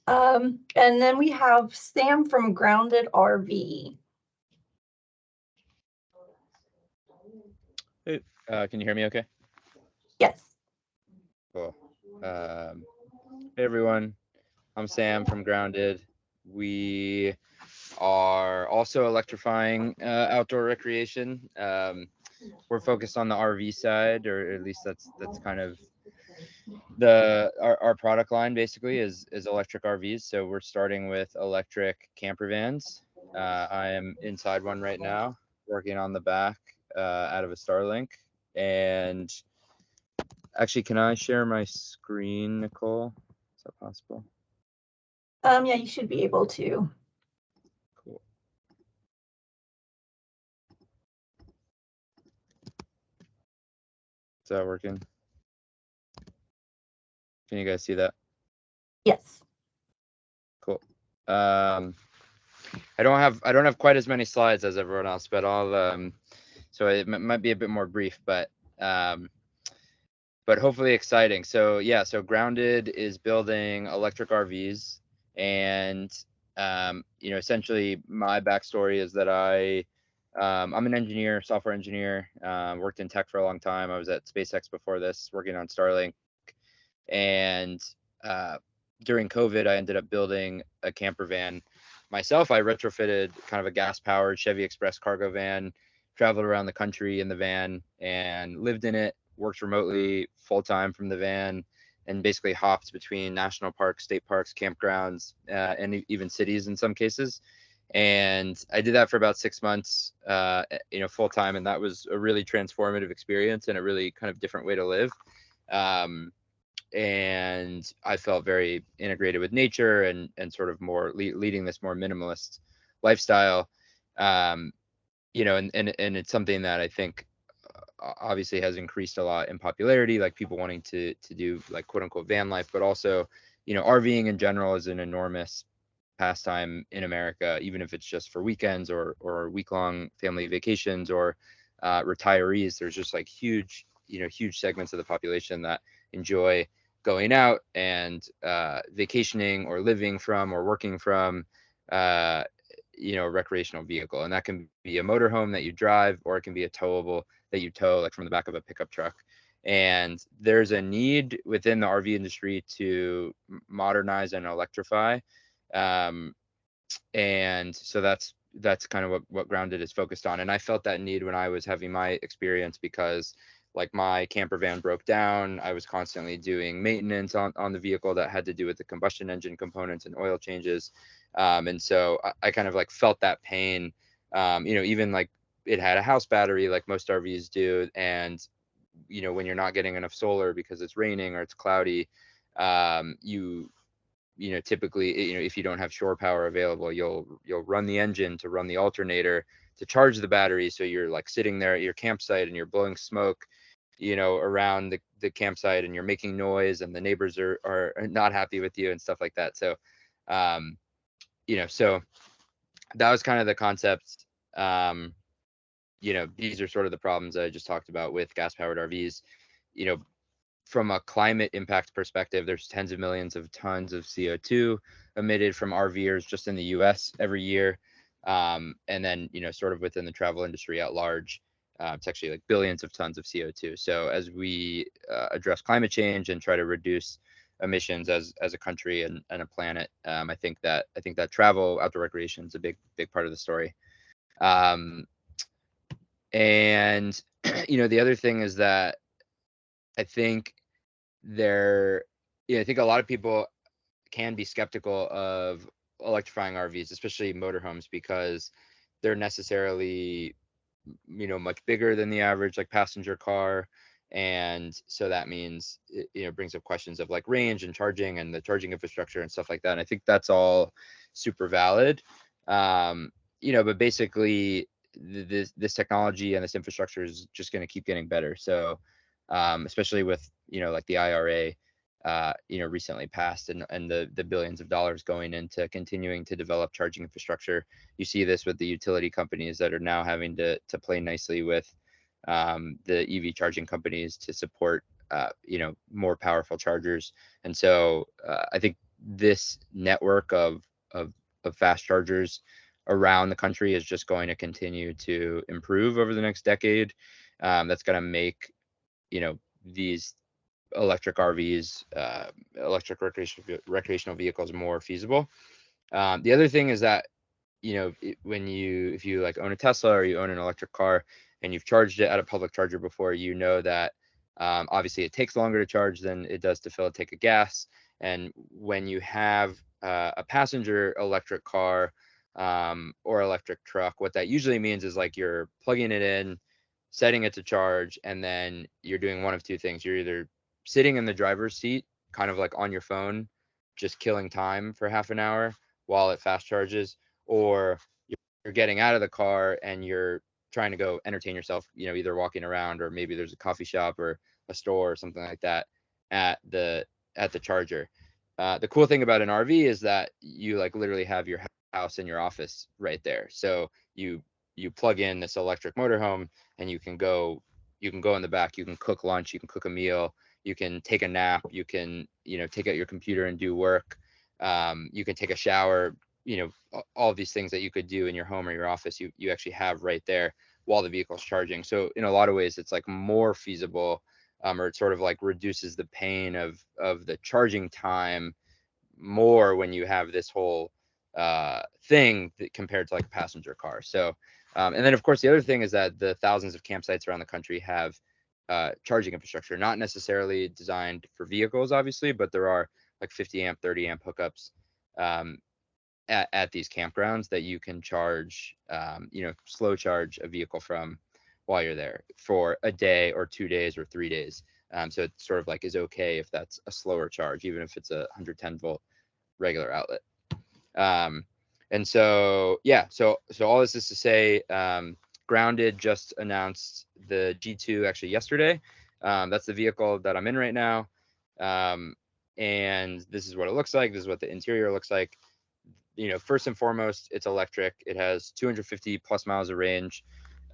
And then we have Sam from Grounded RV. Hey, can you hear me okay? Yes. Cool. Hey everyone, I'm Sam from Grounded. We are also electrifying outdoor recreation. We're focused on the RV side, or at least that's kind of our product line basically is electric RVs. So we're starting with electric camper vans. I am inside one right now, working on the back out of a Starlink. And actually, can I share my screen, Nicole? Is that possible? Yeah, you should be able to. Cool. Is that working? Can you guys see that? Yes. Cool. I don't have quite as many slides as everyone else, but I'll so it might be a bit more brief, but hopefully exciting. So yeah, so Grounded is building electric RVs, and you know, essentially my backstory is that I'm an engineer, software engineer, worked in tech for a long time. I was at SpaceX before this, working on Starlink, and during COVID, I ended up building a camper van myself. I retrofitted kind of a gas-powered Chevy Express cargo van, traveled around the country in the van, and lived in it, worked remotely full-time from the van, and basically hopped between national parks, state parks, campgrounds, and even cities in some cases. And I did that for about 6 months, you know, full-time, and that was a really transformative experience and a really kind of different way to live. And I felt very integrated with nature and sort of more leading this more minimalist lifestyle. You know, and it's something that I think obviously has increased a lot in popularity, like people wanting to do like quote unquote van life, but also, you know, RVing in general is an enormous pastime in America, even if it's just for weekends or week-long family vacations or retirees. There's just like huge segments of the population that enjoy going out and vacationing or living from or working from you know, a recreational vehicle. And that can be a motorhome that you drive, or it can be a towable that you tow, like from the back of a pickup truck. And there's a need within the RV industry to modernize and electrify. And so that's kind of what Grounded is focused on. And I felt that need when I was having my experience, because like my camper van broke down. I was constantly doing maintenance on the vehicle that had to do with the combustion engine components and oil changes. And so I kind of like felt that pain, you know, even like it had a house battery like most RVs do. And, you know, when you're not getting enough solar because it's raining or it's cloudy, you know, typically, you know, if you don't have shore power available, you'll run the engine to run the alternator to charge the battery. So you're like sitting there at your campsite and you're blowing smoke, you know, around the campsite, and you're making noise, and the neighbors are not happy with you and stuff like that. So, you know, so that was kind of the concept. You know, these are sort of the problems that I just talked about with gas-powered RVs. You know, from a climate impact perspective, there's tens of millions of tons of CO2 emitted from RVers just in the US every year. And then, you know, sort of within the travel industry at large, it's actually like billions of tons of CO2. So as we address climate change and try to reduce emissions as a country and a planet, I think that travel, outdoor recreation is a big part of the story. And you know, the other thing is that I think I think a lot of people can be skeptical of electrifying RVs, especially motorhomes, because they're necessarily, you know, much bigger than the average like passenger car. And so that means it, you know, brings up questions of like range and charging and the charging infrastructure and stuff like that. And I think that's all super valid. You know, but basically this technology and this infrastructure is just going to keep getting better. So especially with, you know, like the IRA, you know, recently passed, and the billions of dollars going into continuing to develop charging infrastructure. You see this with the utility companies that are now having to play nicely with the EV charging companies to support, you know, more powerful chargers. And so I think this network of fast chargers around the country is just going to continue to improve over the next decade. That's going to make, you know, these electric RVs, electric recreational vehicles more feasible. The other thing is that, you know, if you like own a Tesla or you own an electric car and you've charged it at a public charger before, you know that obviously it takes longer to charge than it does to fill a tank of gas. And when you have a passenger electric car or electric truck, what that usually means is like you're plugging it in, setting it to charge, and then you're doing one of two things. You're either sitting in the driver's seat, kind of like on your phone, just killing time for half an hour while it fast charges, or you're getting out of the car and you're trying to go entertain yourself, you know, either walking around or maybe there's a coffee shop or a store or something like that at the charger. The cool thing about an RV is that you like literally have your house and your office right there. So you plug in this electric motorhome and you can go in the back, you can cook lunch, you can cook a meal, you can take a nap, you can, you know, take out your computer and do work. You can take a shower, you know, all of these things that you could do in your home or your office, you actually have right there while the vehicle's charging. So in a lot of ways, it's like more feasible, or it sort of like reduces the pain of the charging time more when you have this whole thing compared to like a passenger car. So, and then of course the other thing is that the thousands of campsites around the country have charging infrastructure, not necessarily designed for vehicles, obviously, but there are like 50 amp, 30 amp hookups at these campgrounds that you can charge, you know, slow charge a vehicle from while you're there for a day or 2 days or 3 days. So it sort of like is okay if that's a slower charge, even if it's a 110 volt regular outlet. And so, yeah, so all this is to say, Grounded just announced the G2 actually yesterday. That's the vehicle that I'm in right now. And this is what it looks like. This is what the interior looks like. You know, first and foremost, it's electric. It has 250 plus miles of range.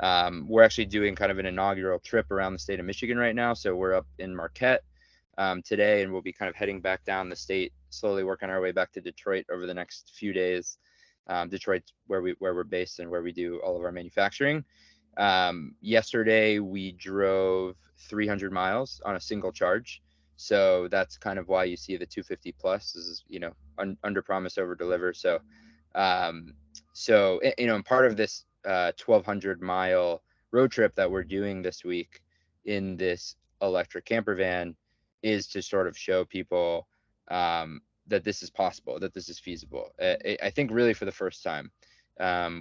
We're actually doing kind of an inaugural trip around the state of Michigan right now. So we're up in Marquette today, and we'll be kind of heading back down the state, slowly working our way back to Detroit over the next few days. Detroit's where we're based and where we do all of our manufacturing. Yesterday we drove 300 miles on a single charge. So that's kind of why you see the 250 plus. This is, you know, under promise, over deliver. So, you know, and part of this 1,200 mile road trip that we're doing this week in this electric camper van is to sort of show people that this is possible, that this is feasible. I think really for the first time,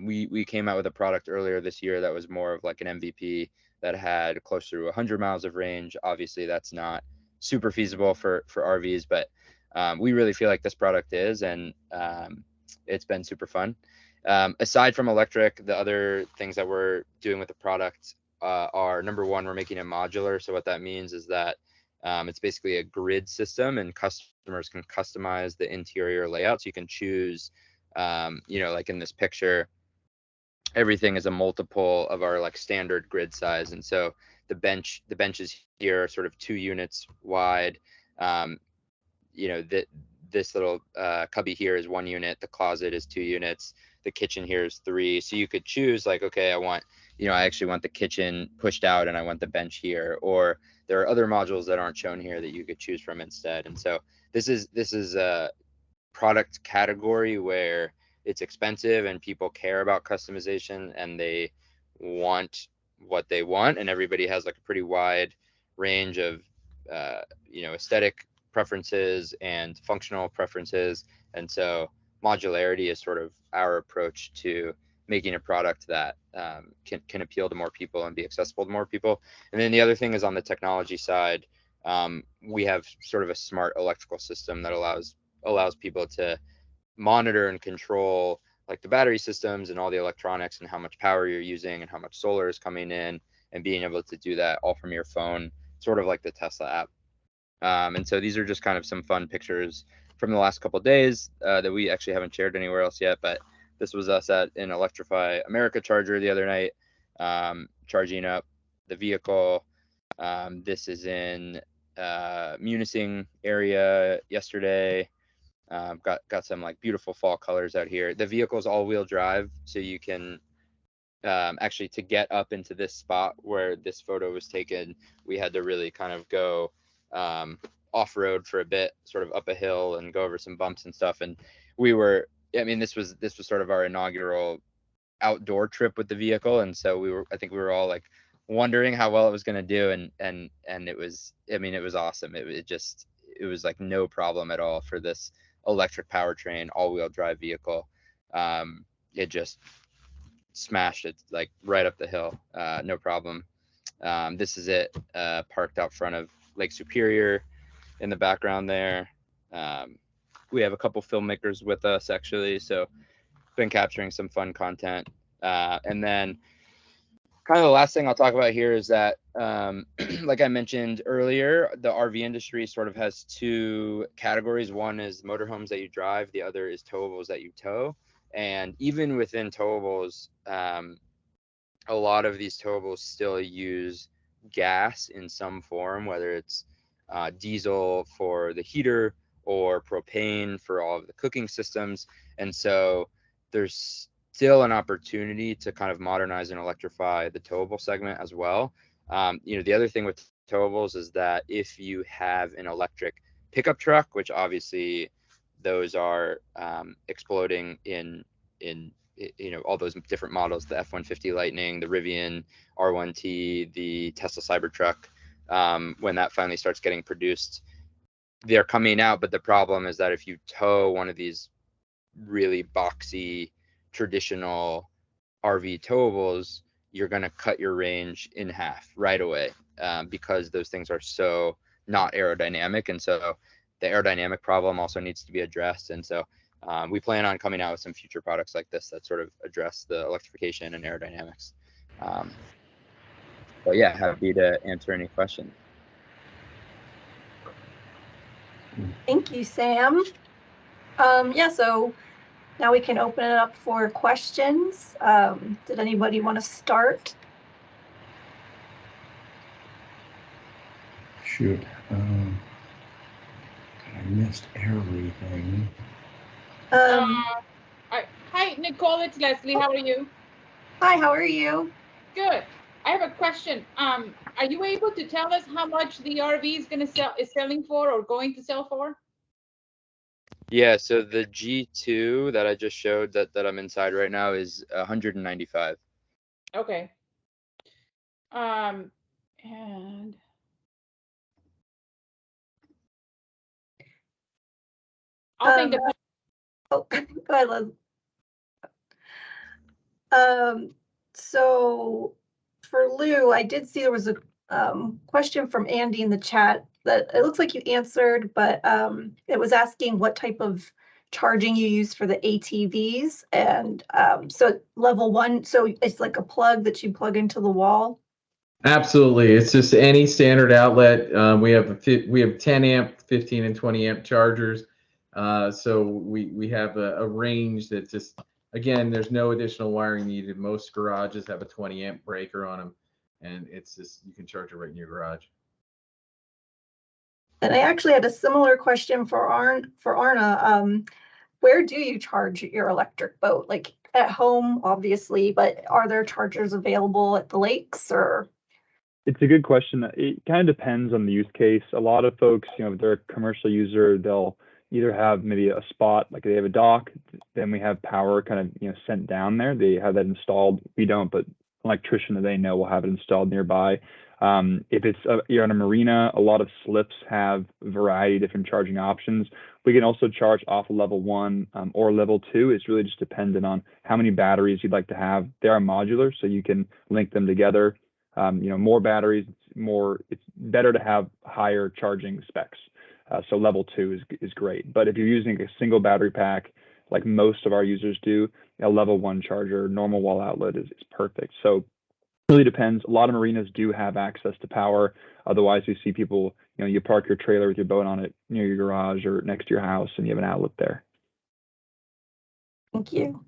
we came out with a product earlier this year that was more of like an MVP that had close to 100 miles of range. Obviously, that's not super feasible for RVs, but we really feel like this product is, and it's been super fun. Aside from electric, the other things that we're doing with the product are, number one, we're making it modular. So what that means is that it's basically a grid system, and customers can customize the interior layout. So you can choose, you know, like in this picture, everything is a multiple of our like standard grid size. And so the benches here are sort of 2 units wide. You know, this little cubby here is 1 unit. The closet is 2 units. The kitchen here is 3. So you could choose like, okay, I actually want the kitchen pushed out and I want the bench here, or there are other modules that aren't shown here that you could choose from instead. And so this is a product category where it's expensive and people care about customization and they want what they want, and everybody has like a pretty wide range of you know, aesthetic preferences and functional preferences. And so modularity is sort of our approach to making a product that can appeal to more people and be accessible to more people. And then the other thing is on the technology side, we have sort of a smart electrical system that allows people to monitor and control like the battery systems and all the electronics and how much power you're using and how much solar is coming in, and being able to do that all from your phone, sort of like the Tesla app. And so these are just kind of some fun pictures from the last couple of days that we actually haven't shared anywhere else yet, but this was us at an Electrify America charger the other night, charging up the vehicle. This is in Munising area yesterday. Got some like beautiful fall colors out here. The vehicle is all-wheel drive, so you can actually, to get up into this spot where this photo was taken, we had to really kind of go off-road for a bit, sort of up a hill and go over some bumps and stuff. And we were I mean, this was sort of our inaugural outdoor trip with the vehicle, and so I think we were all like wondering how well it was going to do, and it was, I mean, it was awesome. It was like no problem at all for this electric powertrain all-wheel drive vehicle. It just smashed it like right up the hill, no problem. This is it, parked out front of Lake Superior in the background there. We have a couple filmmakers with us actually, so been capturing some fun content. And then kind of the last thing I'll talk about here is that, like I mentioned earlier, the RV industry sort of has two categories. One is motorhomes that you drive, the other is towables that you tow. And even within towables, a lot of these towables still use gas in some form, whether it's diesel for the heater or propane for all of the cooking systems. And so there's still an opportunity to kind of modernize and electrify the towable segment as well. The other thing with towables is that if you have an electric pickup truck, which obviously those are exploding in all those different models, the F-150 Lightning, the Rivian R1T, the Tesla Cybertruck, when that finally starts getting produced, they're coming out. But the problem is that if you tow one of these really boxy traditional RV towables, you're going to cut your range in half right away, because those things are so not aerodynamic. And so the aerodynamic problem also needs to be addressed. And so we plan on coming out with some future products like this that sort of address the electrification and aerodynamics. But yeah, happy to answer any questions. Thank you, Sam. Yeah, so now we can open it up for questions. Did anybody want to start? Shoot. I missed everything. Hi, Nicole, it's Leslie. How are you? Hi, how are you? Good. I have a question. Are you able to tell us how much the RV is selling for or going to sell for? Yeah, so the G2 that I just showed that I'm inside right now is 195. Okay. And I'll think about. Oh, go ahead, Liz. So for Lou, I did see there was a question from Andy in the chat that it looks like you answered, but it was asking what type of charging you use for the ATVs. And so level 1, so it's like a plug that you plug into the wall. Absolutely, it's just any standard outlet. We have 10 amp, 15 and 20 amp chargers. So we have a range that just, again, there's no additional wiring needed. Most garages have a 20 amp breaker on them, and it's just, you can charge it right in your garage. And I actually had a similar question for Arne. Where do you charge your electric boat? Like at home, obviously, but are there chargers available at the lakes or? It's a good question. It kind of depends on the use case. A lot of folks, if they're a commercial user, they'll either have maybe a spot, like they have a dock, then we have power kind of, sent down there. They have that installed. We don't, but an electrician that they know will have it installed nearby. If it's you're on a marina, a lot of slips have a variety of different charging options. We can also charge off of level 1 or level 2. It's really just dependent on how many batteries you'd like to have. They are modular, so you can link them together. More batteries, it's better to have higher charging specs. So level 2 is great. But if you're using a single battery pack, like most of our users do, a level 1 charger, normal wall outlet is perfect. So it really depends. A lot of marinas do have access to power. Otherwise, we see people, you park your trailer with your boat on it near your garage or next to your house, and you have an outlet there. Thank you.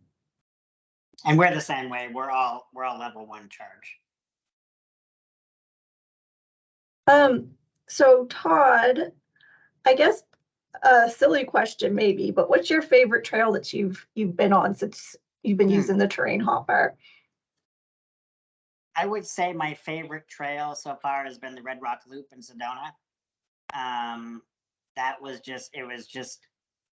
And we're the same way. We're all level 1 charge. So Todd, I guess a silly question maybe, but what's your favorite trail that you've been on since you've been using the TerrainHopper? I would say my favorite trail so far has been the Red Rock Loop in Sedona. It was just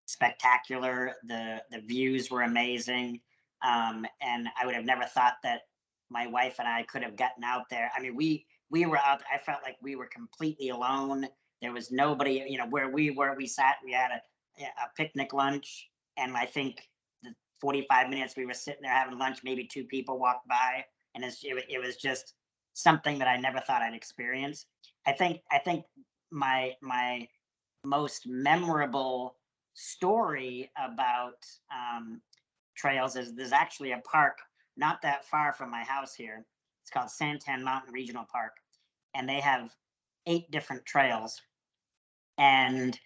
spectacular. The views were amazing. And I would have never thought that my wife and I could have gotten out there. I mean, we were out, I felt like we were completely alone. There was nobody, you know, where we were, we sat, we had a picnic lunch. And I think the 45 minutes we were sitting there having lunch, maybe 2 people walked by. And it was just something that I never thought I'd experience. I think my most memorable story about trails is there's actually a park not that far from my house here. It's called Santan Mountain Regional Park, and they have 8 different trails, and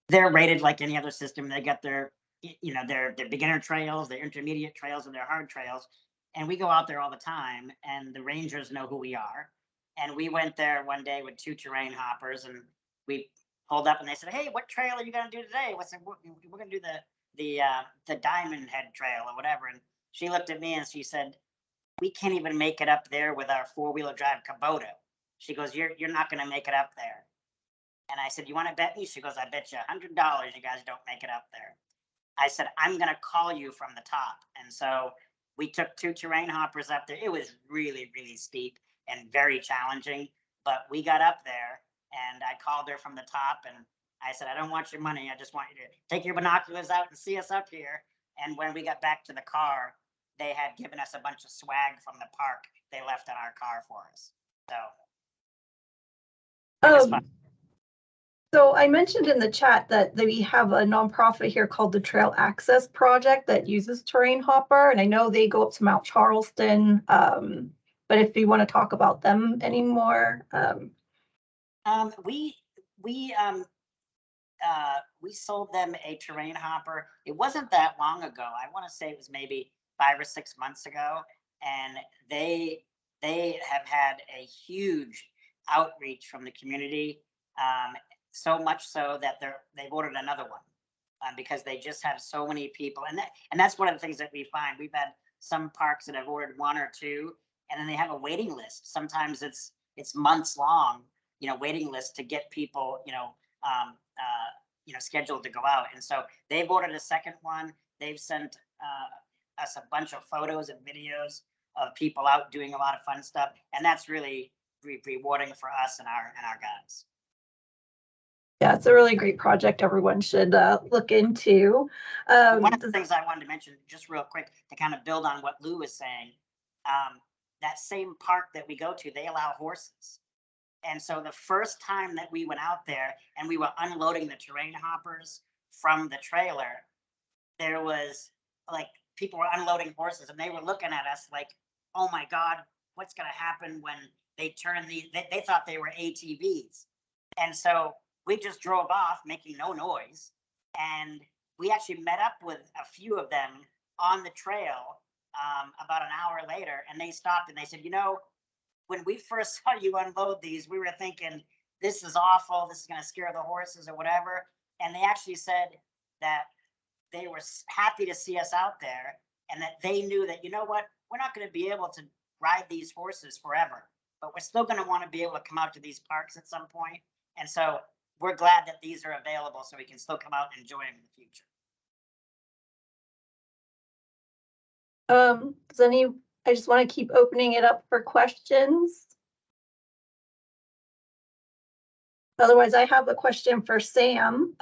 they're rated like any other system. They got their, you know, their beginner trails, their intermediate trails, and their hard trails. And we go out there all the time, and the rangers know who we are. And we went there one day with 2 terrain hoppers, and we pulled up, and they said, "Hey, what trail are you going to do today?" We're going to do the Diamond Head Trail or whatever. And she looked at me and she said, "We can't even make it up there with our 4-wheeler drive Kubota." She goes, "You're not going to make it up there." And I said, "You want to bet me?" She goes, "I bet you $100 you guys don't make it up there." I said, "I'm going to call you from the top." And so we took 2 terrain hoppers up there. It was really, really steep and very challenging, but we got up there, and I called her from the top, and I said, "I don't want your money. I just want you to take your binoculars out and see us up here." And when we got back to the car, they had given us a bunch of swag from the park they left in our car for us. So it was fun. So I mentioned in the chat that we have a nonprofit here called the Trail Access Project that uses TerrainHopper, and I know they go up to Mount Charleston. But if you want to talk about them anymore, we sold them a terrain hopper. It wasn't that long ago. I want to say it was maybe 5 or 6 months ago, and they have had a huge outreach from the community. So much so that they've ordered another one because they just have so many people, and that's one of the things that we find. We've had some parks that have ordered 1 or 2, and then they have a waiting list. Sometimes it's months long, you know, waiting list to get people, scheduled to go out. And so they've ordered a second one. They've sent us a bunch of photos and videos of people out doing a lot of fun stuff, and that's really rewarding for us and our guys. yeah, it's a really great project. Everyone should look into. One of the things I wanted to mention, just real quick, to kind of build on what Lou was saying, that same park that we go to, they allow horses. And so the first time that we went out there and we were unloading the terrain hoppers from the trailer, there was like people were unloading horses, and they were looking at us like, "Oh my God, what's going to happen when they turn these?" They thought they were ATVs. And so we just drove off making no noise. And we actually met up with a few of them on the trail about an hour later, and they stopped and they said, "You know, when we first saw you unload these, we were thinking, this is awful. This is going to scare the horses or whatever." And they actually said that they were happy to see us out there, and that they knew that, you know what, we're not going to be able to ride these horses forever, but we're still going to want to be able to come out to these parks at some point. And so we're glad that these are available so we can still come out and enjoy them in the future. I just want to keep opening it up for questions. Otherwise, I have a question for Sam.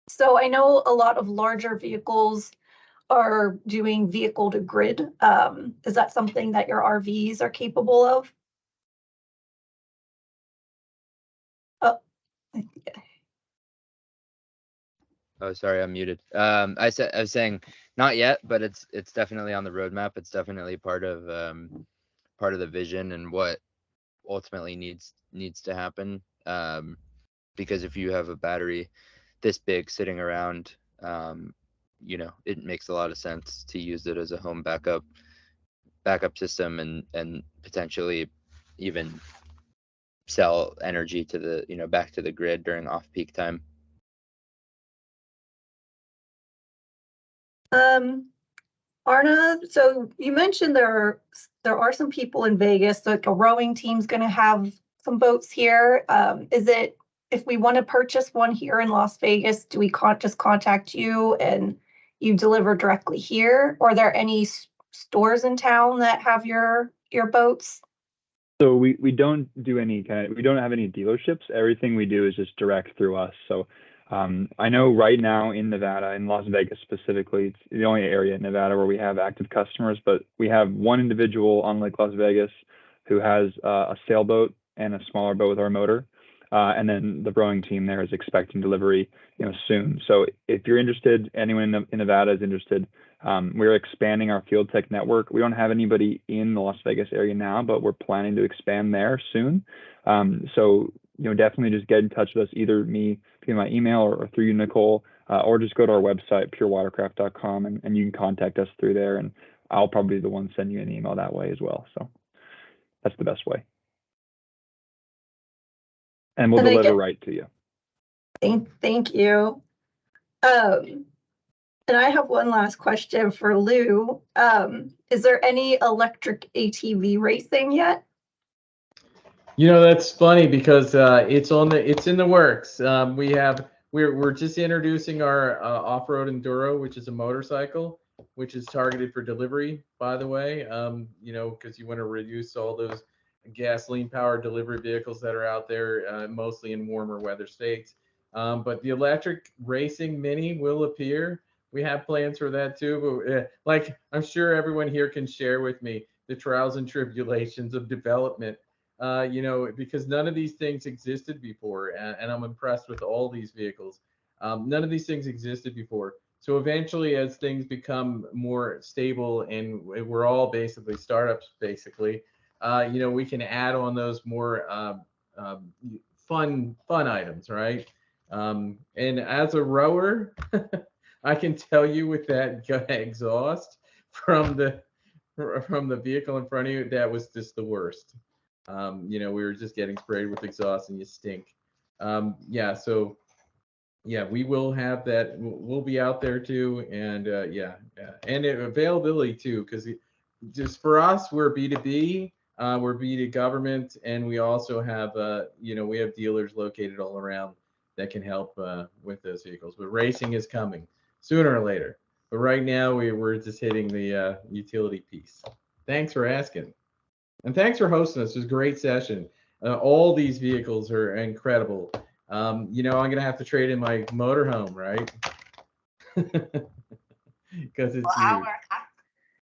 So I know a lot of larger vehicles are doing vehicle to grid. Is that something that your RVs are capable of? Oh, Oh, sorry, I'm muted. I was saying not yet, but it's definitely on the roadmap. It's definitely part of the vision and what ultimately needs to happen. Because if you have a battery this big sitting around, it makes a lot of sense to use it as a home backup system and potentially even sell energy to the back to the grid during off-peak time. Arne, so you mentioned there are some people in Vegas, like a rowing team's going to have some boats here. Is if we want to purchase one here in Las Vegas, do we just contact you and you deliver directly here? Or are there any stores in town that have your boats? So we don't do we don't have any dealerships. Everything we do is just direct through us. So I know right now in Nevada, in Las Vegas specifically, it's the only area in Nevada where we have active customers, but we have one individual on Lake Las Vegas who has a sailboat and a smaller boat with our motor. And then the rowing team there is expecting delivery, soon. So if you're interested, anyone in Nevada is interested, we're expanding our field tech network. We don't have anybody in the Las Vegas area now, but we're planning to expand there soon. So definitely just get in touch with us, either me via my email or through you, Nicole, or just go to our website, purewatercraft.com, and you can contact us through there. And I'll probably be the one sending you an email that way as well. So that's the best way. And we'll deliver right to you. Thank you. And I have one last question for Lou. Is there any electric ATV racing yet? That's funny because it's in the works. We're just introducing our off-road enduro, which is a motorcycle, which is targeted for delivery, by the way. Because you want to reduce all those gasoline powered delivery vehicles that are out there, mostly in warmer weather states. But the electric racing mini will appear. We have plans for that too, but I'm sure everyone here can share with me the trials and tribulations of development, because none of these things existed before, and I'm impressed with all these vehicles. None of these things existed before. So eventually, as things become more stable and we're all basically startups, we can add on those more fun items, right? And as a rower, I can tell you with that exhaust from the vehicle in front of you, that was just the worst. We were just getting sprayed with exhaust and you stink. We will have that. We'll be out there too, and and availability too, because just for us, we're B2B. We're B2 government, and we also have, we have dealers located all around that can help with those vehicles. But racing is coming sooner or later. But right now, we're just hitting the utility piece. Thanks for asking. And thanks for hosting us. It was a great session. All these vehicles are incredible. I'm going to have to trade in my motorhome, right? Because it's huge.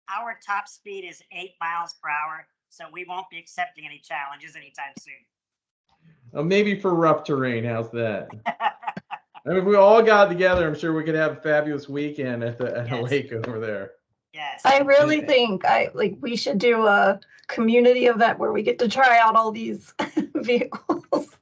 Our top speed is 8 miles per hour, so we won't be accepting any challenges anytime soon. Maybe for rough terrain. How's that? I mean, if we all got together, I'm sure we could have a fabulous weekend at the lake over there. Yes. I really think we should do a community event where we get to try out all these vehicles.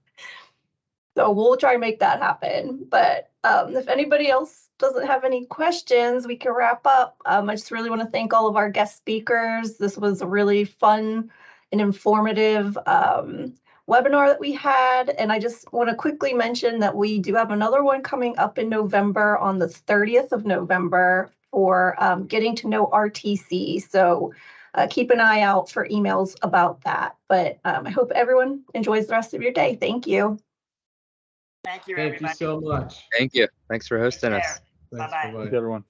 So we'll try and make that happen. But if anybody else doesn't have any questions, we can wrap up. I just really want to thank all of our guest speakers. This was a really fun and informative webinar that we had. And I just want to quickly mention that we do have another one coming up in November on the 30th of November for getting to know RTC. So keep an eye out for emails about that. But I hope everyone enjoys the rest of your day. Thank you. Thank you, Thank everybody. you so much. Thank you. Thanks for hosting us. Bye-bye. Thanks, everyone.